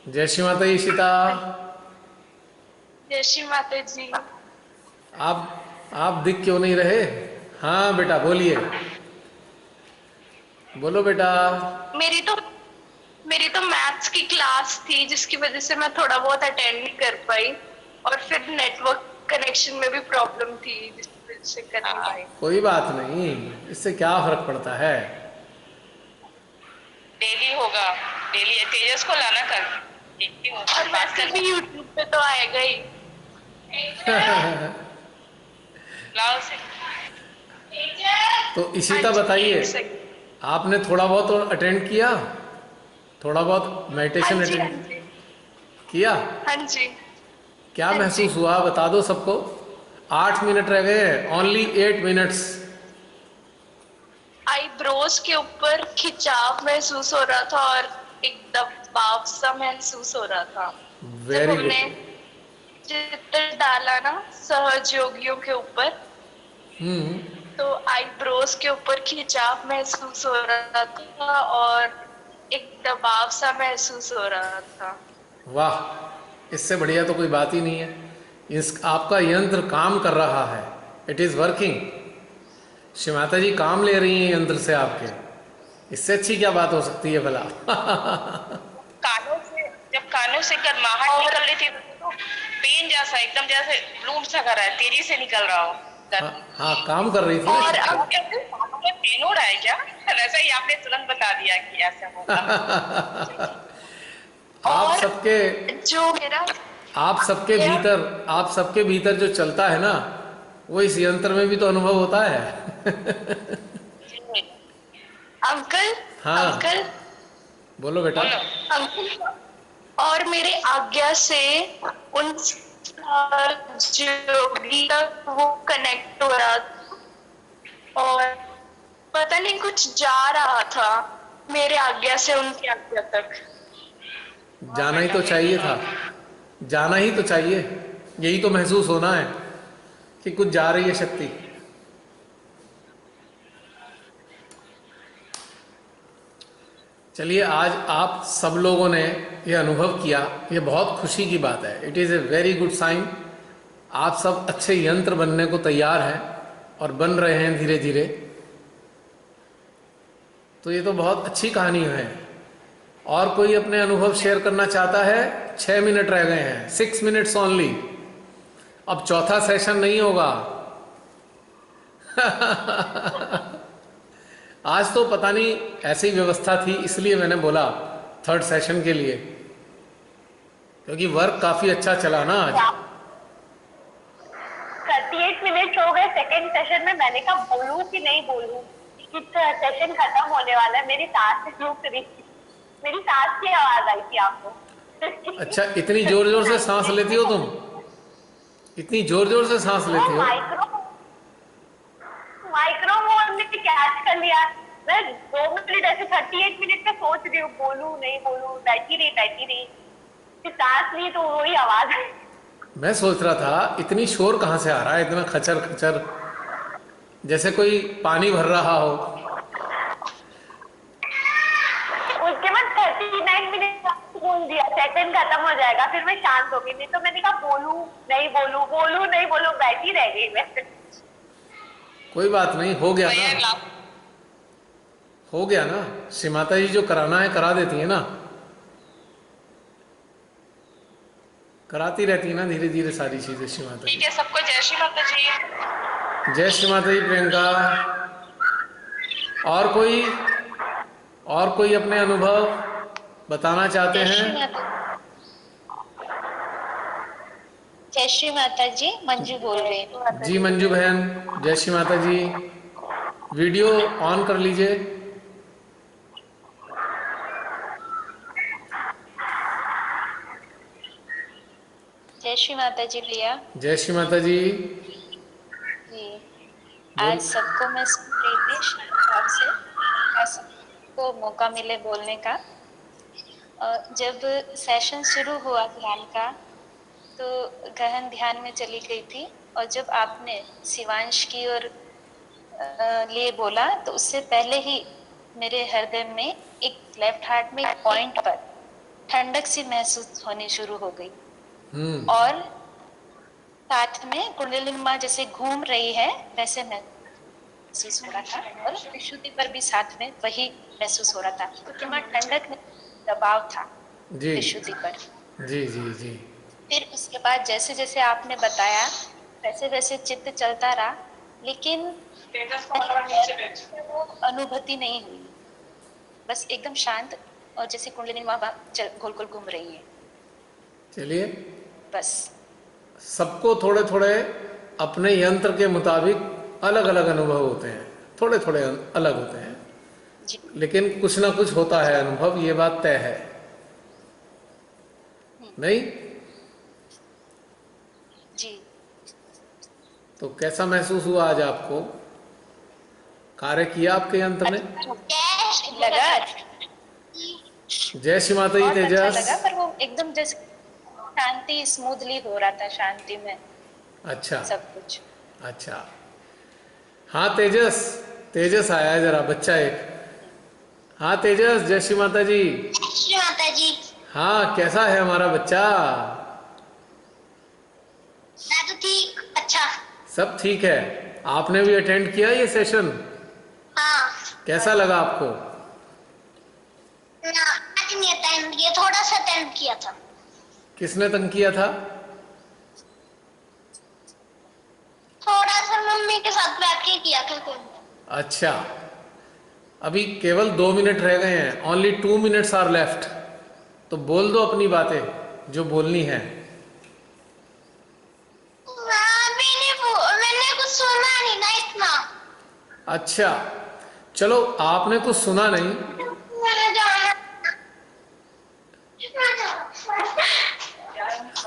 जय श्री माता जी सीता। जय श्री माता जी। आप दिख क्यों नहीं रहे? हाँ बेटा बोलिए, बोलो बेटा। मेरी तो मैथ्स की क्लास थी, जिसकी वजह से मैं थोड़ा बहुत अटेंड नहीं कर पाई, और फिर नेटवर्क कनेक्शन में भी प्रॉब्लम थी, जिसकी वजह से कर नहीं पाई। कोई बात नहीं, इससे क्या फर्क पड़ता है। डेली होगा, डेली है। तेजस को लाना कर, देखती हूँ। और वैसे भी यूट्यूब पे तो आएगा ही। लाओ से। तो इशिता बताइए, आपने थोड़ा बहुत अटेंड किया? थोड़ा बहुत मेडिटेशन अटेंड किया? हाँ जी। क्या महसूस हुआ बता दो सबको। 8 मिनट रह गए हैं, ओनली 8 मिनट्स। आईब्रोज के ऊपर खिंचाव महसूस हो रहा था और एक दबाव सा महसूस हो रहा था। Very good. चित्र डाला ना सहयोगियों के ऊपर, तो आईब्रोज के ऊपर खिंचाव महसूस हो रहा था और एक दबाव सा महसूस हो रहा था। वाह, इससे बढ़िया तो कोई बात ही नहीं है। आपका यंत्र काम कर रहा है, it is working. Shri Mata जी काम ले रही हैं यंत्र से आपके, इससे अच्छी क्या बात हो सकती है भला। कानों से गर्माहट निकल रही थी, तो पेन जैसा एकदम जैसे ब्लूम सा कर रहा है, तेजी से निकल रहा हो। हाँ काम कर रही थी। और अब पेन हो रहा है क्या? वैसा ही आपने तुरंत बता दिया कि ऐसा होगा। आप सबके भीतर जो चलता है ना, वो इस यंत्र में भी तो अनुभव होता है। अंकल। हाँ अंकल बोलो बेटा। अंकल, और मेरे आज्ञा से उन जोड़ी तक वो कनेक्ट हो रहा था, और पता नहीं कुछ जा रहा था मेरे आज्ञा से उनकी आज्ञा तक। जाना ही तो चाहिए था, जाना ही तो चाहिए। यही तो महसूस होना है कि कुछ जा रही है शक्ति। चलिए, आज आप सब लोगों ने ये अनुभव किया, ये बहुत खुशी की बात है। It is a very good sign. आप सब अच्छे यंत्र बनने को तैयार हैं और बन रहे हैं धीरे धीरे। तो ये तो बहुत अच्छी कहानी है। और कोई अपने अनुभव शेयर करना चाहता है? 6 मिनट रह गए हैं, 6 मिनट्स ओनली। अब चौथा सेशन नहीं होगा। आज तो पता नहीं ऐसी व्यवस्था थी, इसलिए मैंने बोला थर्ड सेशन के लिए, क्योंकि वर्क काफी अच्छा चला ना आज। 38 मिनट हो गए सेकंड सेशन में। मैंने कहा बोलूं कि नहीं बोलूं, सेशन खत्म होने वाला है। मेरी सांस रुक रही, मेरी सांस की आवाज आई थी आपको। अच्छा, इतनी जोर जोर से सांस लेती हो तुम? इतनी जोर जोर से सांस लेती हो? माइक्रोफोन ने कैच कर लिया। मैं 2 मिनट ऐसे 38 मिनट में सोच रही हूँ बोलूं नहीं बोलूं, बैठी रही, फिर सांस ली तो वही आवाज आई। मैं सोच रहा था इतनी शोर कहाँ से आ रहा है, इतना खचर खचर, जैसे कोई पानी भर रहा हो। उसके बाद 39 मिनट बोल दिया, सेकंड खत्म हो जाएगा, फिर मैं शांत हो गई। नहीं तो मैंने कहा बोलूं नहीं बोलूं, बैठी रह गई मैं। कोई बात नहीं, हो गया ना, हो गया ना। श्री माता जी जो कराना है करा देती है ना, कराती रहती है ना धीरे धीरे सारी चीजें श्री माता जी। ठीक है, सबको जय श्री माता जी। जय श्री माता जी। प्रियंका, और कोई अपने अनुभव बताना चाहते हैं? जय श्री माता जी, मंजू बोल रही हूँ। जी मंजू बहन, जय श्री माता जी। वीडियो ऑन कर लीजिए। जय श्री माता जी भैया। जय श्री माता जी। जी, आज सबको मैं सुन रही थी शाम से, आज सबको मौका मिले बोलने का। जब सेशन शुरू हुआ ध्यान का तो गहन ध्यान में चली गई थी, और जब आपने शिवांश की ओर लिए बोला तो उससे पहले ही मेरे हृदय में एक लेफ्ट हार्ट में एक पॉइंट पर ठंडक सी महसूस होनी शुरू हो गई, और साथ में कुंडलिनी माँ जैसे घूम रही है वैसे महसूस हो रहा था, और विशुद्धि पर भी साथ में वही महसूस हो रहा था, क्योंकि माँ ठंडक में दबाव था विशुद्धि पर। जी जी जी। फिर उसके बाद जैसे जैसे आपने बताया वैसे वैसे चित्त चलता रहा, लेकिन वो अनुभूति नहीं हुई, बस एकदम शांत, और जैसे कुंडलिनी माँ गोल गोल घूम रही है। चलिए, बस सबको थोड़े थोड़े अपने यंत्र के मुताबिक अलग अलग अनुभव होते हैं, थोड़े थोड़े अलग होते हैं, लेकिन कुछ ना कुछ होता है अनुभव, ये बात तय है नहीं? जी। तो कैसा महसूस हुआ आज आपको? कार्य किया आपके यंत्र ने? लगा, जय श्री माता जी। तेजस, अच्छा लगा, पर वो एकदम जैसे शांति स्मूथली हो रहा था, शांति में अच्छा सब कुछ। अच्छा, हाँ तेजस, तेजस आया है जरा, बच्चा एक। हाँ तेजस, जय श्री माता जी। श्री माता जी। हाँ, कैसा है हमारा बच्चा? मैं तो ठीक, अच्छा। सब ठीक है। आपने भी अटेंड किया ये सेशन? हाँ। कैसा लगा आपको? ना, आज नहीं अटेंड किया, थोड़ा सा अटेंड किया था। किसने तंग किया था? थोड़ा सा मम्मी के साथ बैठ के किया था कोई। अच्छा, अभी केवल 2 मिनट रह गए हैं, ओनली 2 मिनट्स आर लेफ्ट। तो बोल दो अपनी बातें जो बोलनी है। मैंने कुछ सुना नहीं ना इतना। अच्छा, चलो, आपने कुछ सुना नहीं।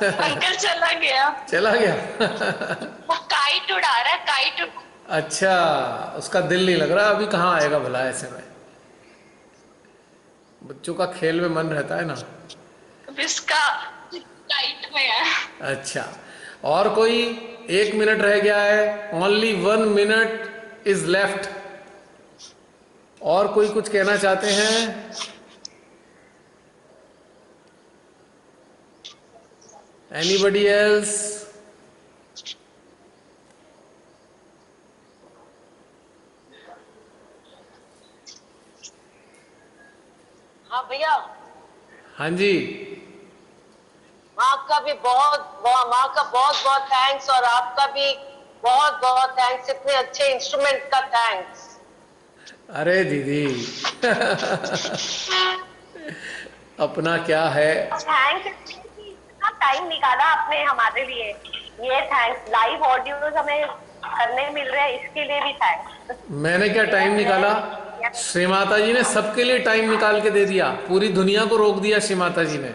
अंकल चला गया। चला गया। वो काइट उड़ा रहा है, काइट। अच्छा, उसका दिल नहीं लग रहा, अभी कहाँ आएगा भला ऐसे में? बच्चों का खेल में मन रहता है ना। इसका काइट में है। अच्छा, और कोई? 1 मिनट रह गया है, ओनली 1 मिनट इज लेफ्ट। और कोई कुछ कहना चाहते हैं? Anybody else? हाँ भैया, हाँ जी, माँ का भी माँ का बहुत बहुत थैंक्स, और आपका भी बहुत बहुत थैंक्स, इतने अच्छे इंस्ट्रूमेंट का थैंक्स। अरे दीदी अपना क्या है। थैंक्स इतना टाइम निकाला आपने हमारे लिए, ये थैंक्स। लाइव ऑडियोज हमें करने मिल रहे हैं, इसके लिए भी थैंक्स। मैंने क्या टाइम निकाला, श्री माता जी ने सबके लिए टाइम निकाल के दे दिया, पूरी दुनिया को रोक दिया श्री माता जी ने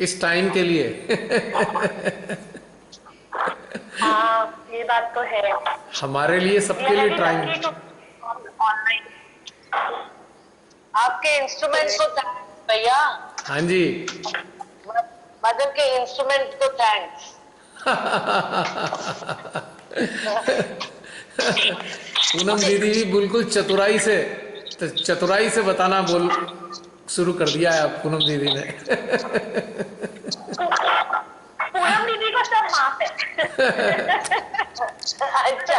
इस टाइम के लिए हाँ ये बात तो है। हमारे लिए सबके लिए टाइम। ऑनलाइन आपके इंस्ट्रूमेंट को थैंक्स भैया, हाँ जी मदर के इंस्ट्रूमेंट को थैंक्स। पूनम दीदी भी बिल्कुल चतुराई से बताना शुरू कर दिया है अब पूनम दीदी ने पूनम दीदी को सब माफ है। अच्छा,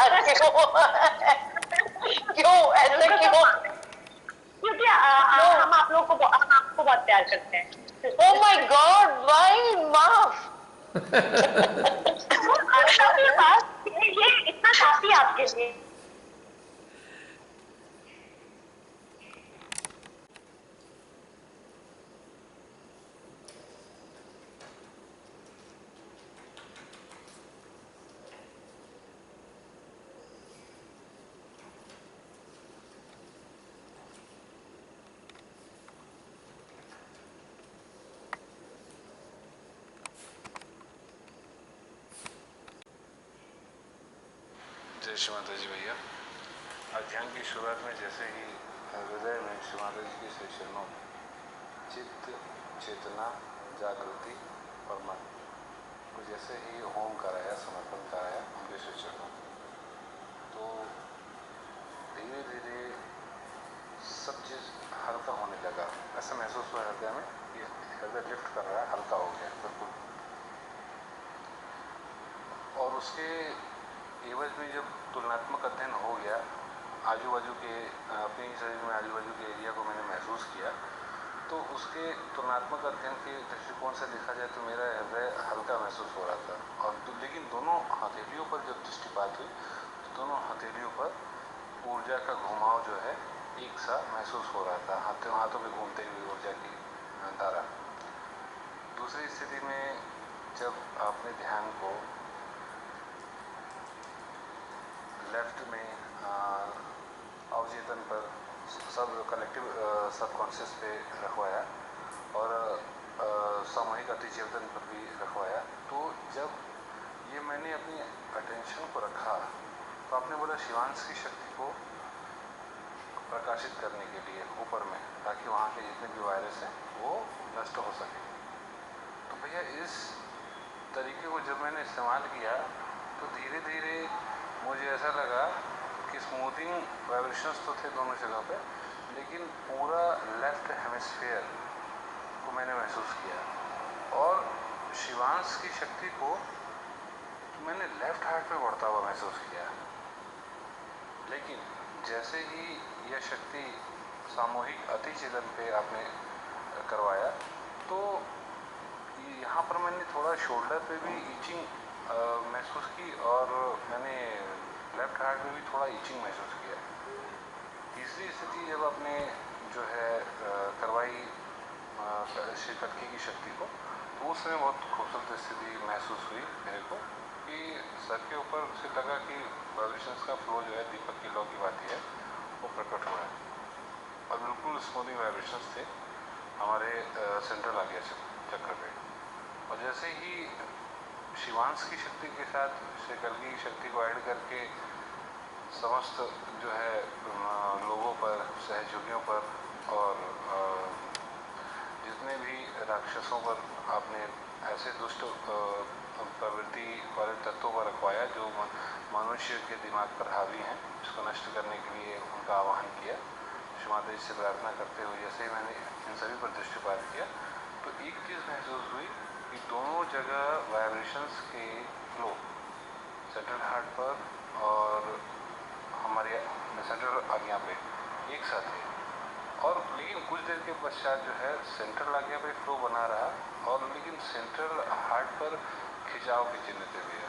क्यों ऐसे क्यों? क्योंकि हम आपको बहुत प्यार करते हैं। Oh my God, why माफ? ये इतना काफी आपके लिए। जय श्री माता जी भैया। अध्ययन की शुरुआत में जैसे ही हृदय में श्री माता जी के श्री चरणों में चित्त, चेतना, जागृति और मन को जैसे ही होम कराया, समर्पण कराया उनके श्री चरणों में, तो धीरे धीरे सब चीज़ हल्का होने लगा। ऐसा महसूस हुआ हृदय में, ये हृदय लिफ्ट कर रहा है, हल्का हो गया बिल्कुल। और उसके एवज में जब तुलनात्मक अध्ययन हो गया, आजू बाजू के अपने ही शरीर में आजू बाजू के एरिया को मैंने महसूस किया, तो उसके तुलनात्मक अध्ययन के दृष्टिकोण से देखा जाए तो मेरा हृदय हल्का महसूस हो रहा था। और लेकिन दोनों हथेलियों पर जब दृष्टिपात हुई तो दोनों हथेलियों पर ऊर्जा का घुमाव जो है एक सा महसूस हो रहा था, हाथों में घूमते हुए ऊर्जा की धारा। दूसरी स्थिति में जब आपने ध्यान को लेफ्ट में अवचेतन पर सब कलेक्टिव सबकॉन्शियस पे रखवाया और सामूहिक अतिचेतन पर भी रखवाया, तो जब ये मैंने अपनी अटेंशन को रखा तो आपने बोला शिवांश की शक्ति को प्रकाशित करने के लिए ऊपर में, ताकि वहाँ के जितने भी वायरस हैं वो नष्ट हो सके। तो भैया इस तरीके को जब मैंने इस्तेमाल किया तो धीरे धीरे मुझे ऐसा लगा कि स्मूथिंग वाइब्रेशंस तो थे दोनों जगह पे, लेकिन पूरा लेफ्ट हेमिस्फीयर को मैंने महसूस किया। और शिवांश की शक्ति को मैंने लेफ्ट हार्ट पे बढ़ता हुआ महसूस किया। लेकिन जैसे ही यह शक्ति सामूहिक अतिचेतन पे आपने करवाया तो यहाँ पर मैंने थोड़ा शोल्डर पे भी ईचिंग महसूस की और मैंने लेफ्ट हार्ट में भी थोड़ा ईचिंग महसूस किया। तीसरी स्थिति जब आपने जो है करवाई श्री कटकी की शक्ति को, तो उस समय बहुत खूबसूरत स्थिति महसूस हुई मेरे को कि सर के ऊपर से लगा कि वाइब्रेशंस का फ्लो जो है दीपक की लौ की बात है वो प्रकट हुआ है और बिल्कुल स्मूथिंग वाइब्रेशंस थे हमारे सेंट्रल आज्ञा चक्र पे। और जैसे ही शिवांश की शक्ति के साथ श्री कल्की की शक्ति को ऐड करके समस्त जो है लोगों पर, सहयोगियों पर और जितने भी राक्षसों पर आपने ऐसे दुष्ट प्रवृत्ति वाले तत्वों पर रखवाया जो मनुष्य के दिमाग पर हावी हैं, इसको नष्ट करने के लिए उनका आह्वान किया। श्री माता जी से प्रार्थना करते हुए जैसे ही मैंने इन सभी पर दृष्टिपात किया तो एक चीज़ महसूस हुई कि दोनों जगह वाइब्रेशंस के फ्लो सेंट्रल हार्ट पर और हमारे सेंट्रल आज्ञा पे एक साथ है। और लेकिन कुछ देर के पश्चात जो है सेंट्रल आज्ञा पे फ्लो बना रहा, और लेकिन सेंट्रल हार्ट पर खिंचाव की चिन्ह थे भैया।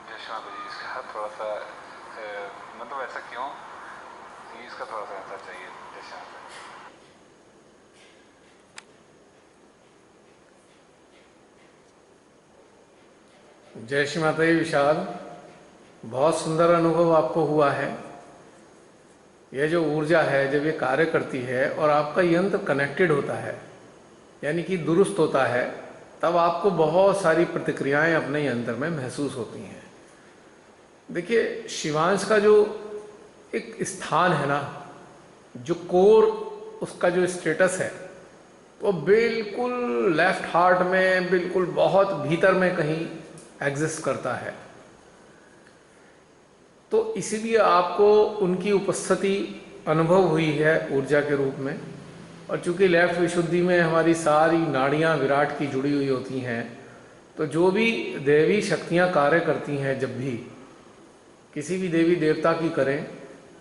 जय माता जी, इसका थोड़ा सा मतलब ऐसा क्यों, इसका थोड़ा सा आंसर चाहिए। जय माता जी। जय श्री माता जी विशाल, बहुत सुंदर अनुभव आपको हुआ है। यह जो ऊर्जा है जब ये कार्य करती है और आपका यंत्र कनेक्टेड होता है, यानी कि दुरुस्त होता है, तब आपको बहुत सारी प्रतिक्रियाएं अपने यंत्र में महसूस होती हैं। देखिए, शिवांश का जो एक स्थान है ना, जो कोर उसका जो स्टेटस है, वो बिल्कुल लेफ्ट हार्ट में, बिल्कुल बहुत भीतर में कहीं एग्जिस्ट करता है। तो इसीलिए आपको उनकी उपस्थिति अनुभव हुई है ऊर्जा के रूप में। और चूंकि लेफ्ट विशुद्धि में हमारी सारी नाड़ियां विराट की जुड़ी हुई होती हैं, तो जो भी देवी शक्तियां कार्य करती हैं, जब भी किसी भी देवी देवता की करें,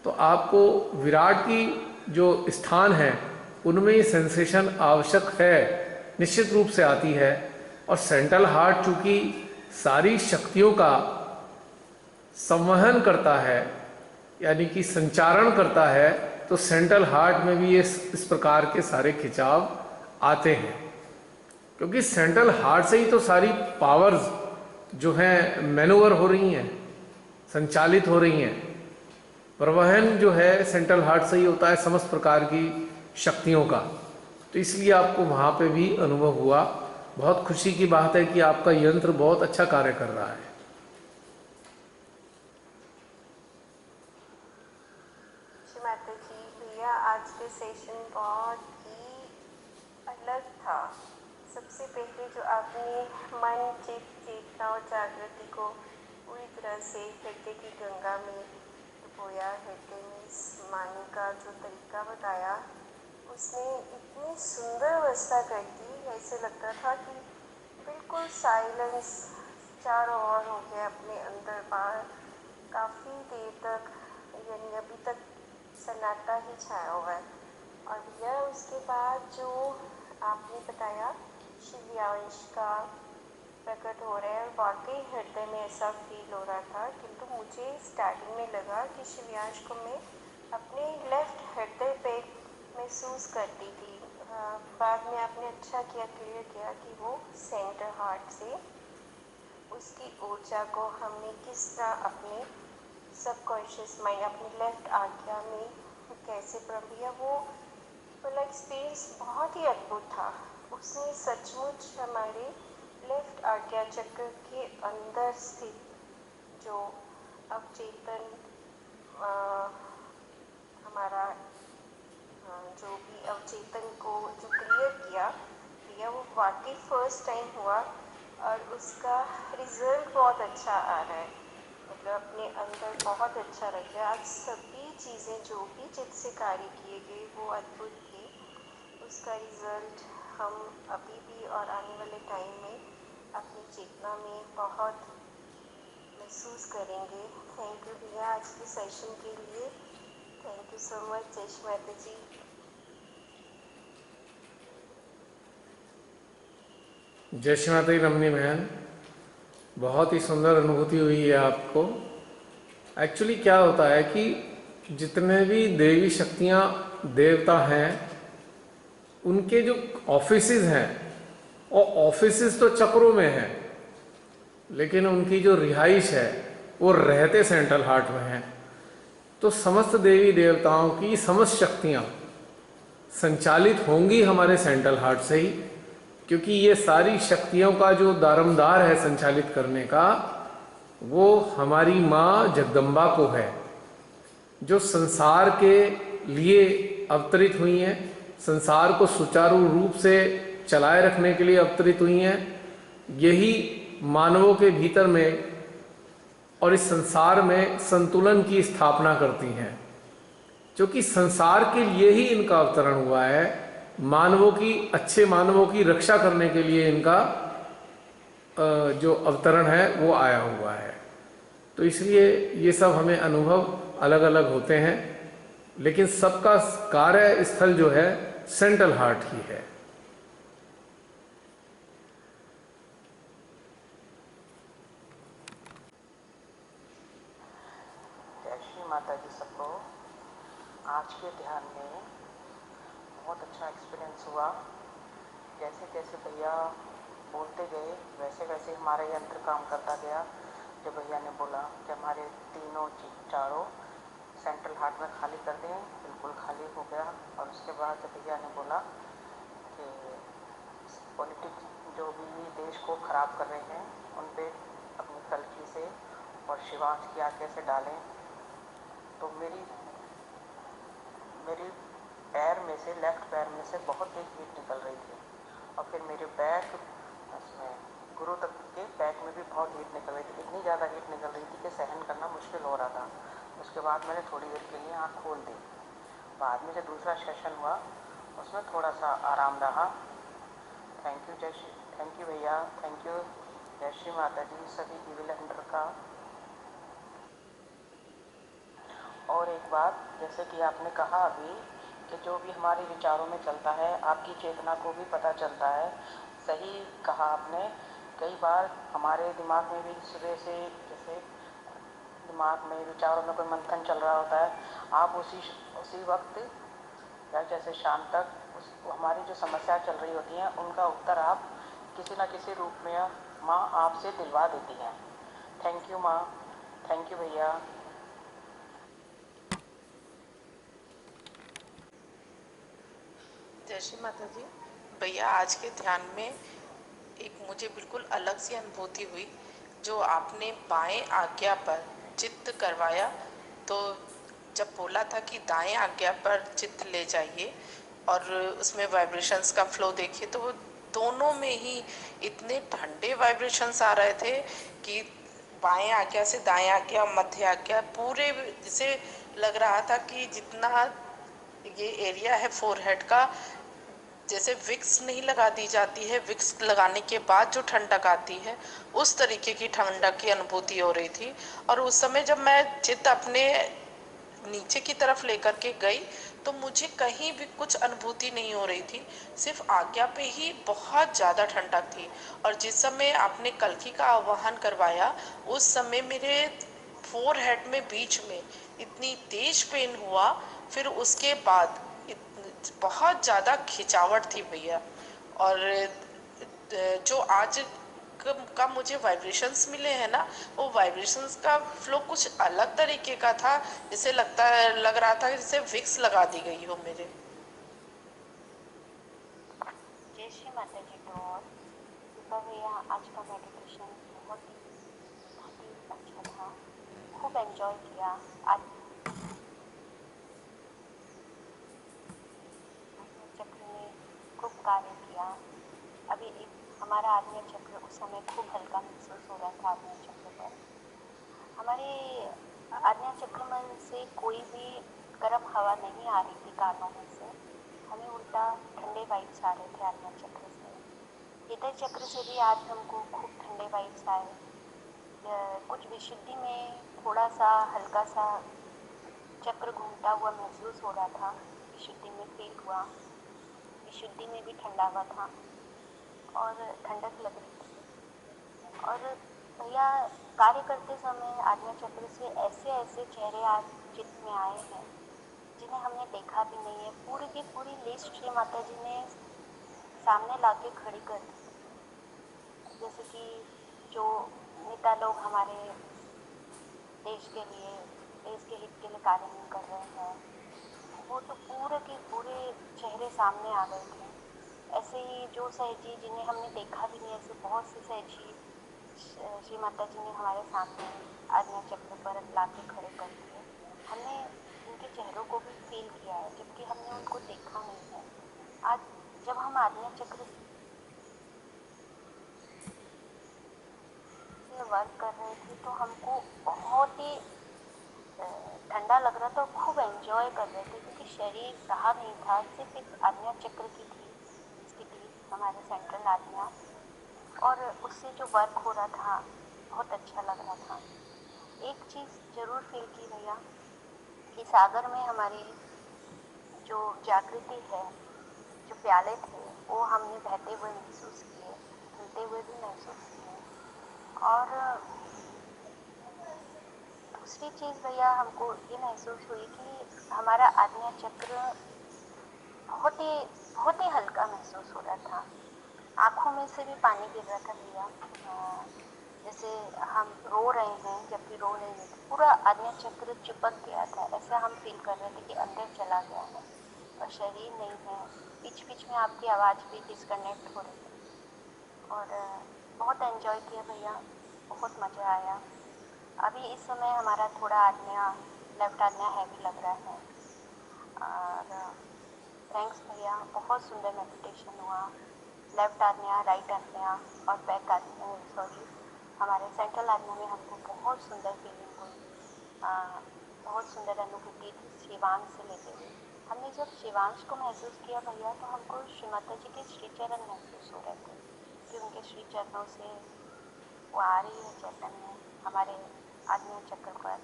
तो आपको विराट की जो स्थान है उनमें ये सेंसेशन आवश्यक है, निश्चित रूप से आती है। और सेंट्रल हार्ट चूंकि सारी शक्तियों का संवहन करता है, यानी कि संचारण करता है, तो सेंट्रल हार्ट में भी इस प्रकार के सारे खिंचाव आते हैं। क्योंकि सेंट्रल हार्ट से ही तो सारी पावर्स जो हैं मैनूवर हो रही हैं, संचालित हो रही हैं। प्रवहन जो है सेंट्रल हार्ट से ही होता है समस्त प्रकार की शक्तियों का। तो इसलिए आपको वहाँ पे भी अनुभव हुआ। बहुत खुशी की बात है कि आपका यंत्र बहुत अच्छा कार्य कर रहा है। माता जी, भैया आज के सेशन बहुत ही अलग था। सबसे पहले जो आपने मन, चित्त, चेतना और जागृति को पूरी तरह से हृदय की गंगा में डुबोया, हृदय में समाने का जो तरीका बताया, उसने इतनी सुंदर अवस्था कर दी, ऐसे लगता था कि बिल्कुल साइलेंस चारों ओर हो गया, अपने अंदर बाहर काफ़ी देर तक, यानी अभी तक सन्नाटा ही छाया हुआ है। और भैया उसके बाद जो आपने बताया शिव्यांश का प्रकट हो रहा है, वाकई हृदय में ऐसा फील हो रहा था। किंतु मुझे स्टार्टिंग में लगा कि शिव्यांश को मैं अपने लेफ्ट हृदय पे महसूस करती थी। बाद में आपने अच्छा किया, क्लियर किया कि वो सेंटर हार्ट से उसकी ऊर्जा को हमने किस तरह अपने सबकॉन्शियस माइंड, अपनी लेफ्ट आज्ञा में कैसे प्रक्रिया, वो वाला एक्सपीरियंस बहुत ही अद्भुत था। उसने सचमुच हमारे लेफ्ट आज्ञा चक्र के अंदर स्थित जो अवचेतन हमारा जो भी अवचेतन को जो क्लियर किया वो वाकई फर्स्ट टाइम हुआ, और उसका रिजल्ट बहुत अच्छा आ रहा है। मतलब अपने अंदर बहुत अच्छा लग रहा है। आज सभी चीज़ें जो भी जिससे कार्य किए गए वो अद्भुत थे। उसका रिजल्ट हम अभी भी और आने वाले टाइम में अपनी चेतना में बहुत महसूस करेंगे। थैंक यू भैया आज के सेशन के लिए। Thank you so much. जय श्री माता जी। जय श्री माता जी रमनी बहन, बहुत ही सुंदर अनुभूति हुई है आपको। एक्चुअली क्या होता है कि जितने भी देवी शक्तियाँ देवता हैं, उनके जो ऑफिसेज हैं, और ऑफिसेज तो चक्रों में हैं, लेकिन उनकी जो रिहाइश है वो रहते सेंट्रल हार्ट में है। तो समस्त देवी देवताओं की समस्त शक्तियाँ संचालित होंगी हमारे सेंट्रल हार्ट से ही, क्योंकि ये सारी शक्तियों का जो दारमदार है संचालित करने का, वो हमारी माँ जगदम्बा को है, जो संसार के लिए अवतरित हुई हैं, संसार को सुचारू रूप से चलाए रखने के लिए अवतरित हुई हैं। यही मानवों के भीतर में और इस संसार में संतुलन की स्थापना करती हैं, क्योंकि संसार के लिए ही इनका अवतरण हुआ है। मानवों की, अच्छे मानवों की रक्षा करने के लिए इनका जो अवतरण है वो आया हुआ है। तो इसलिए ये सब हमें अनुभव अलग अलग होते हैं। लेकिन सबका कार्य स्थल जो है सेंट्रल हार्ट ही है। जय श्री माता जी सबको। आज के ध्यान में बहुत अच्छा एक्सपीरियंस हुआ। जैसे जैसे भैया बोलते गए वैसे वैसे हमारा यंत्र काम करता गया। जब भैया ने बोला कि हमारे तीनों चारों सेंट्रल हार्ट में खाली कर दें, बिल्कुल खाली हो गया। और उसके बाद जब भैया ने बोला कि पॉलिटिक्स जो भी देश को ख़राब कर रहे हैं उन पे अपनी कलकी से और शिवांश की आज्ञा से डालें, तो मेरी पैर में से, लेफ्ट पैर में से बहुत तेज हीट निकल रही थी। और फिर मेरे बैक उसमें गुरु तक के बैक में भी बहुत हीट निकल रही थी। इतनी ज़्यादा हीट निकल रही थी कि सहन करना मुश्किल हो रहा था। उसके बाद मैंने थोड़ी देर के लिए आँख खोल दी। बाद में जो दूसरा सेशन हुआ उसमें थोड़ा सा आराम रहा। थैंक यू भैया, थैंक यू। जय श्री माता जी सभी इविल एंडर का। और एक बात, जैसे कि आपने कहा अभी कि जो भी हमारे विचारों में चलता है आपकी चेतना को भी पता चलता है। सही कहा आपने। कई बार हमारे दिमाग में भी सुबह से जैसे दिमाग में विचारों में कोई मंथन चल रहा होता है, आप उसी वक्त या जैसे शाम तक हमारी जो समस्या चल रही होती हैं उनका उत्तर आप किसी न किसी रूप में माँ आपसे दिलवा देती हैं। थैंक यू माँ, थैंक यू भैया। जय श्री माता जी। भैया आज के ध्यान में एक मुझे बिल्कुल अलग सी अनुभूति हुई। जो आपने बाएं आज्ञा पर चित्त करवाया, तो जब बोला था कि दाएं आज्ञा पर चित्त ले जाइए और उसमें वाइब्रेशंस का फ्लो देखिए, तो वो दोनों में ही इतने ठंडे वाइब्रेशंस आ रहे थे कि बाएं आज्ञा से दाएं आज्ञा, मध्य आज्ञा, पूरे जैसे लग रहा था कि जितना ये एरिया है फोरहेड का, जैसे विक्स नहीं लगा दी जाती है, विक्स लगाने के बाद जो ठंडक आती है उस तरीके की ठंडक की अनुभूति हो रही थी। और उस समय जब मैं चित्त अपने नीचे की तरफ लेकर के गई तो मुझे कहीं भी कुछ अनुभूति नहीं हो रही थी, सिर्फ आज्ञा पे ही बहुत ज़्यादा ठंडक थी। और जिस समय आपने कल्कि का आवाहन करवाया उस समय मेरे फोरहेड में बीच में इतनी तेज पेन हुआ। फिर उसके बाद बहुत ज़्यादा खिंचावट थी भैया। और जो आज का मुझे वाइब्रेशंस मिले हैं ना, वो वाइब्रेशंस का फ्लो कुछ अलग तरीके का था। जैसे लग रहा था जैसे विक्स लगा दी गई हो मेरे। जय श्री माता जी। तो दीपा भैया आज का मेडिटेशन बहुत ही अच्छा था, खूब एंजॉय किया। आज चक्र ने खूब कार्य किया। अभी एक हमारा आग्नेय चक्र उस समय खूब हल्का महसूस हो रहा था। आग्नेय चक्र पर हमारे आग्नेय चक्र में से कोई भी गर्म हवा नहीं आ रही थी कानों में से, हमें उल्टा ठंडे वाइब्स आ रहे थे आग्नेय चक्र से। हृदय चक्र से भी आज हमको खूब ठंडे वाइब्स आए। कुछ विशुद्धि में थोड़ा सा हल्का सा चक्र घूमता हुआ महसूस हो रहा था, विशुद्धि में फील हुआ। विशुद्धि में भी ठंडा हुआ था और ठंडक लग रही थी। और भैया कार्य करते समय आज्ञा चक्र से ऐसे ऐसे चेहरे आज चित्त में आए हैं जिन्हें हमने देखा भी नहीं है। पूरी की पूरी लिस्ट श्री माता जी ने सामने लाके खड़ी कर दी। जैसे कि जो नेता लोग हमारे देश के लिए, देश के हित के लिए कार्य नहीं कर रहे हैं, वो तो पूरे के पूरे चेहरे सामने आ गए थे। ऐसे ही जो सहजी जिन्हें हमने देखा भी नहीं, ऐसे बहुत से सहजी श्री माता जी ने हमारे सामने आज्ञा चक्र पर ला के खड़े कर दिए। हमने उनके चेहरों को भी फील किया है जबकि हमने उनको देखा नहीं है। आज जब हम आज्ञा चक्र से वर्क कर रहे थे तो हमको बहुत ही ठंडा लग रहा था और खूब एंजॉय कर रहे थे क्योंकि शरीर रहा नहीं था, सिर्फ एक आज्ञा चक्र की थी स्थिति, हमारे सेंट्रल आज्ञा, और उससे जो वर्क हो रहा था बहुत अच्छा लग रहा था। एक चीज़ ज़रूर फील की भैया कि सागर में हमारी जो जागृति है, जो प्याले थे, वो हमने बहते हुए महसूस किए, हिलते हुए भी महसूस किए। और दूसरी चीज़ भैया हमको ये महसूस हुई कि हमारा आज्ञा चक्र बहुत ही हल्का महसूस हो रहा था। आँखों में से भी पानी गिर रहा था भैया। जैसे हम रो रहे हैं जबकि रो नहीं रहे थे, पूरा आज्ञा चक्र चिपक गया था, ऐसा हम फील कर रहे थे कि अंदर चला गया है और शरीर नहीं है। बीच बीच में आपकी आवाज़ भी डिस्कनेक्ट हो रही थी और बहुत एंजॉय किया भैया, बहुत मज़ा आया। अभी इस समय हमारा थोड़ा आज्ञा लेफ्ट आज्ञा हैवी लग रहा है। और थैंक्स भैया, बहुत सुंदर मेडिटेशन हुआ। लेफ्ट आज्ञा, राइट आज्ञा और बैक आज्ञा, सॉरी, हमारे सेंट्रल आज्ञा में हमको बहुत सुंदर फीलिंग हुई, बहुत सुंदर अनुभूति थी शिवांश से लेते हुए। हमने जब शिवांश को महसूस किया भैया तो हमको श्री माता जी के श्री चरण महसूस हो रहे थे कि उनके श्री चरणों से वो आ रही है चैतन्य हमारे आज्ञा चक्र पर।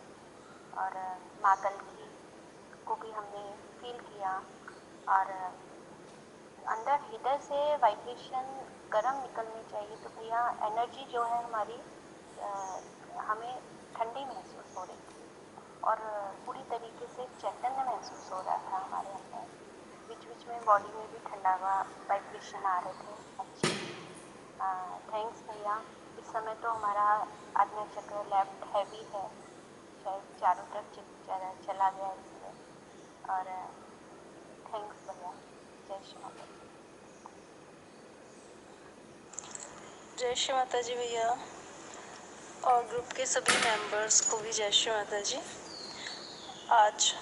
और माँ कल्की को भी हमने फील किया और अंदर हृदय से वाइब्रेशन गर्म निकलनी चाहिए। तो भैया एनर्जी जो है हमारी हमें ठंडी महसूस हो रही थी और पूरी तरीके से चैतन्य महसूस हो रहा था हमारे अंदर। बीच बीच में बॉडी में भी ठंडा हुआ वाइब्रेशन आ रहे थे अच्छे। थैंक्स भैया। इस समय तो हमारा आज्ञा चक्र लेफ्ट हैवी है, शायद चारों तरफ चला गया इसलिए। और थैंक्स भैया। जय श्री माता जी। जय श्री माता जी भैया, और ग्रुप के सभी मेंबर्स को भी जय श्री माता जी। आज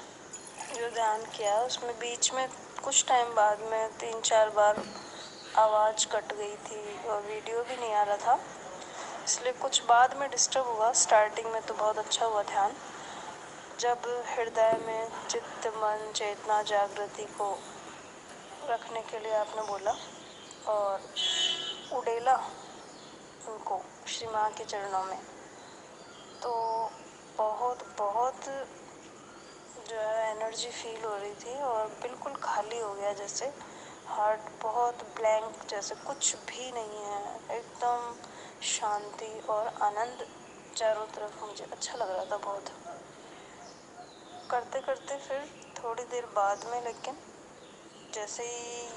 जो ध्यान किया उसमें बीच में कुछ टाइम बाद में 3-4 बार आवाज़ कट गई थी और वीडियो भी नहीं आ रहा था, इसलिए कुछ बाद में डिस्टर्ब हुआ। स्टार्टिंग में तो बहुत अच्छा हुआ ध्यान, जब हृदय में चित्त मन चेतना जागृति को रखने के लिए आपने बोला और उड़ेला उनको श्री माँ के चरणों में, तो बहुत बहुत जो है एनर्जी फील हो रही थी और बिल्कुल खाली हो गया, जैसे हार्ट बहुत ब्लैंक, जैसे कुछ भी नहीं है, एकदम शांति और आनंद चारों तरफ। मुझे अच्छा लग रहा था बहुत। करते करते फिर थोड़ी देर बाद में, लेकिन जैसे ही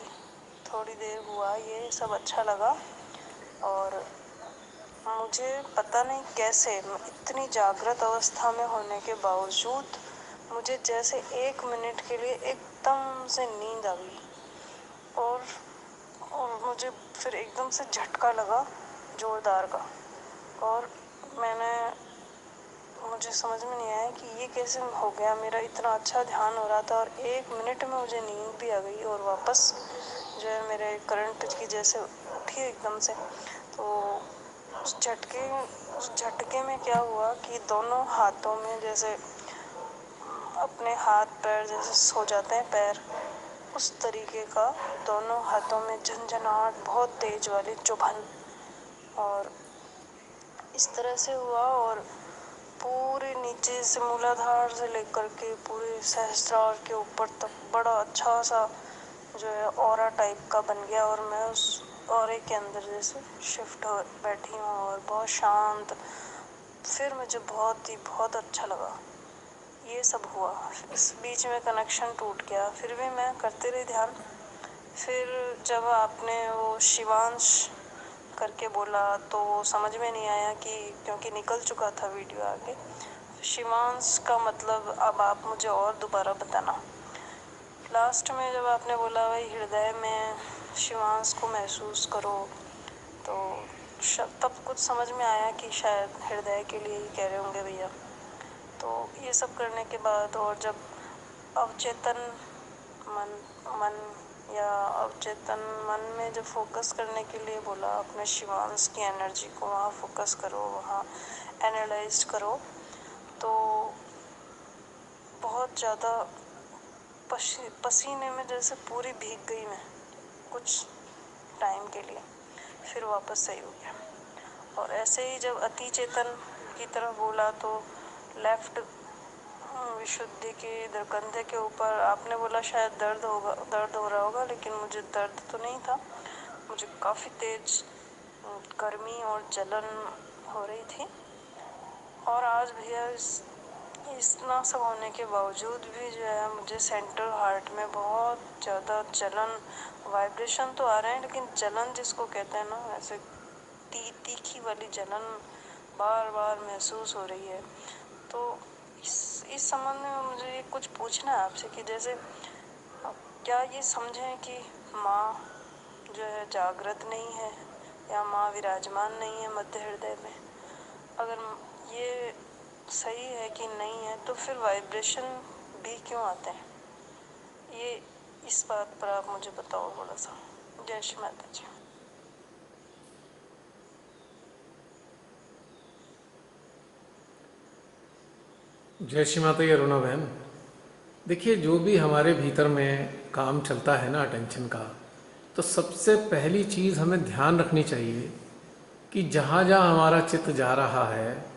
थोड़ी देर हुआ ये सब अच्छा लगा और मुझे पता नहीं कैसे इतनी जागृत अवस्था में होने के बावजूद मुझे जैसे 1 मिनट के लिए एकदम से नींद आ गई और मुझे फिर एकदम से झटका लगा जोरदार का। और मुझे समझ में नहीं आया कि ये कैसे हो गया। मेरा इतना अच्छा ध्यान हो रहा था और 1 मिनट में मुझे नींद भी आ गई और वापस जो है मेरे करंट की जैसे उठी एकदम से। तो उस झटके में क्या हुआ कि दोनों हाथों में जैसे अपने हाथ पैर जैसे सो जाते हैं पैर, उस तरीके का दोनों हाथों में झंझनाहट, बहुत तेज वाली चुभन, और इस तरह से हुआ। और पूरे नीचे से मूलाधार से लेकर के पूरे सहस्त्रार के ऊपर तक बड़ा अच्छा सा जो है ऑरा टाइप का बन गया और मैं उस ऑरे के अंदर जैसे शिफ्ट हो बैठी हूँ और बहुत शांत। फिर मुझे बहुत अच्छा लगा। ये सब हुआ, इस बीच में कनेक्शन टूट गया, फिर भी मैं करते रही ध्यान। फिर जब आपने वो शिवांश करके बोला तो समझ में नहीं आया कि क्योंकि निकल चुका था वीडियो आगे। शिवांश का मतलब अब आप मुझे और दोबारा बताना। लास्ट में जब आपने बोला भाई हृदय में शिवांश को महसूस करो, तो तब कुछ समझ में आया कि शायद हृदय के लिए ही कह रहे होंगे भैया। तो ये सब करने के बाद और जब अवचेतन मन या अवचेतन मन में जब फोकस करने के लिए बोला, अपने शिवांश की एनर्जी को वहाँ फोकस करो, वहाँ एनालाइज करो, तो बहुत ज़्यादा पसीने में जैसे पूरी भीग गई मैं कुछ टाइम के लिए, फिर वापस सही हो गया। और ऐसे ही जब अति चेतन की तरफ बोला तो लेफ्ट विशुद्धि के इधर कंधे के ऊपर, आपने बोला शायद दर्द हो रहा होगा, लेकिन मुझे दर्द तो नहीं था। मुझे काफ़ी तेज गर्मी और जलन हो रही थी। और आज भैया इतना सब होने के बावजूद भी जो है मुझे सेंट्रल हार्ट में बहुत ज़्यादा जलन, वाइब्रेशन तो आ रहे हैं, लेकिन जलन जिसको कहते हैं ना, ऐसे तीखी वाली जलन बार बार महसूस हो रही है। तो इस संबंध में मुझे कुछ पूछना है आपसे कि जैसे क्या ये समझें कि माँ जो है जागृत नहीं है या माँ विराजमान नहीं है मध्य हृदय में? अगर ये सही है कि नहीं है तो फिर वाइब्रेशन भी क्यों आते हैं? ये इस बात पर आप मुझे बताओ थोड़ा सा। जय श्री माता जी। जय श्री माता जी। अरुणा बहन, देखिए जो भी हमारे भीतर में काम चलता है ना अटेंशन का, तो सबसे पहली चीज़ हमें ध्यान रखनी चाहिए कि जहाँ जहाँ हमारा चित्त जा रहा है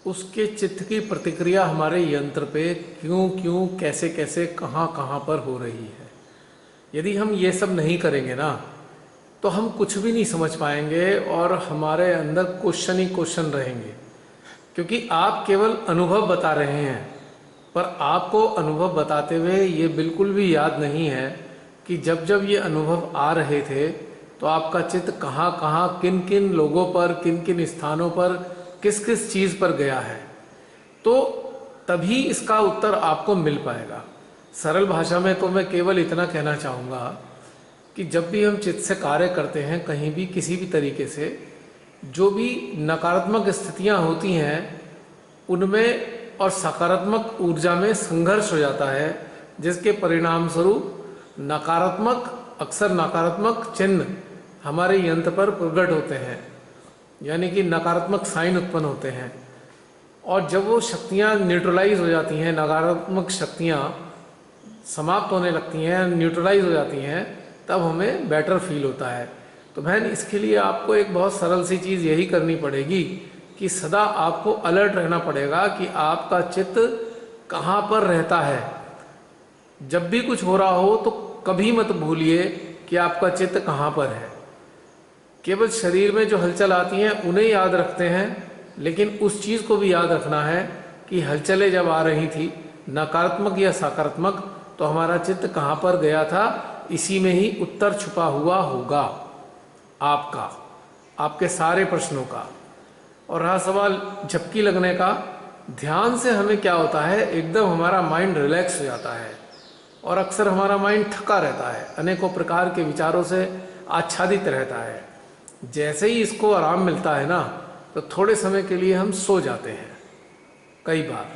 उसके चित्त की प्रतिक्रिया हमारे यंत्र पे क्यों क्यों कैसे कैसे कहाँ कहाँ पर हो रही है। यदि हम ये सब नहीं करेंगे ना तो हम कुछ भी नहीं समझ पाएंगे और हमारे अंदर क्वेश्चन ही क्वेश्चन रहेंगे, क्योंकि आप केवल अनुभव बता रहे हैं, पर आपको अनुभव बताते हुए ये बिल्कुल भी याद नहीं है कि जब जब ये अनुभव आ रहे थे तो आपका चित्त कहाँ कहाँ किन किन लोगों पर, किन किन स्थानों पर, किस किस चीज़ पर गया है। तो तभी इसका उत्तर आपको मिल पाएगा। सरल भाषा में तो मैं केवल इतना कहना चाहूँगा कि जब भी हम चित्त से कार्य करते हैं कहीं भी किसी भी तरीके से, जो भी नकारात्मक स्थितियाँ होती हैं उनमें और सकारात्मक ऊर्जा में संघर्ष हो जाता है, जिसके परिणाम स्वरूप अक्सर नकारात्मक चिन्ह हमारे यंत्र पर प्रकट होते हैं, यानी कि नकारात्मक साइन उत्पन्न होते हैं। और जब वो शक्तियाँ न्यूट्रलाइज हो जाती हैं, नकारात्मक शक्तियाँ समाप्त होने लगती हैं, न्यूट्रलाइज हो जाती हैं, तब हमें बेटर फील होता है। तो बहन, इसके लिए आपको एक बहुत सरल सी चीज़ यही करनी पड़ेगी कि सदा आपको अलर्ट रहना पड़ेगा कि आपका चित्त कहाँ पर रहता है। जब भी कुछ हो रहा हो तो कभी मत भूलिए कि आपका चित्त कहाँ पर है। केवल शरीर में जो हलचल आती हैं उन्हें याद रखते हैं, लेकिन उस चीज़ को भी याद रखना है कि हलचलें जब आ रही थी नकारात्मक या सकारात्मक, तो हमारा चित्त कहाँ पर गया था, इसी में ही उत्तर छुपा हुआ होगा आपका, आपके सारे प्रश्नों का। और रहा सवाल झपकी लगने का, ध्यान से हमें क्या होता है, एकदम हमारा माइंड रिलैक्स हो जाता है और अक्सर हमारा माइंड थका रहता है, अनेकों प्रकार के विचारों से आच्छादित रहता है। जैसे ही इसको आराम मिलता है ना, तो थोड़े समय के लिए हम सो जाते हैं कई बार,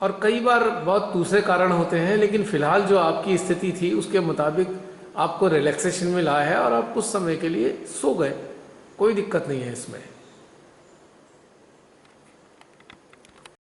और कई बार बहुत दूसरे कारण होते हैं, लेकिन फिलहाल जो आपकी स्थिति थी उसके मुताबिक आपको रिलैक्सेशन मिला है और आप कुछ समय के लिए सो गए, कोई दिक्कत नहीं है इसमें।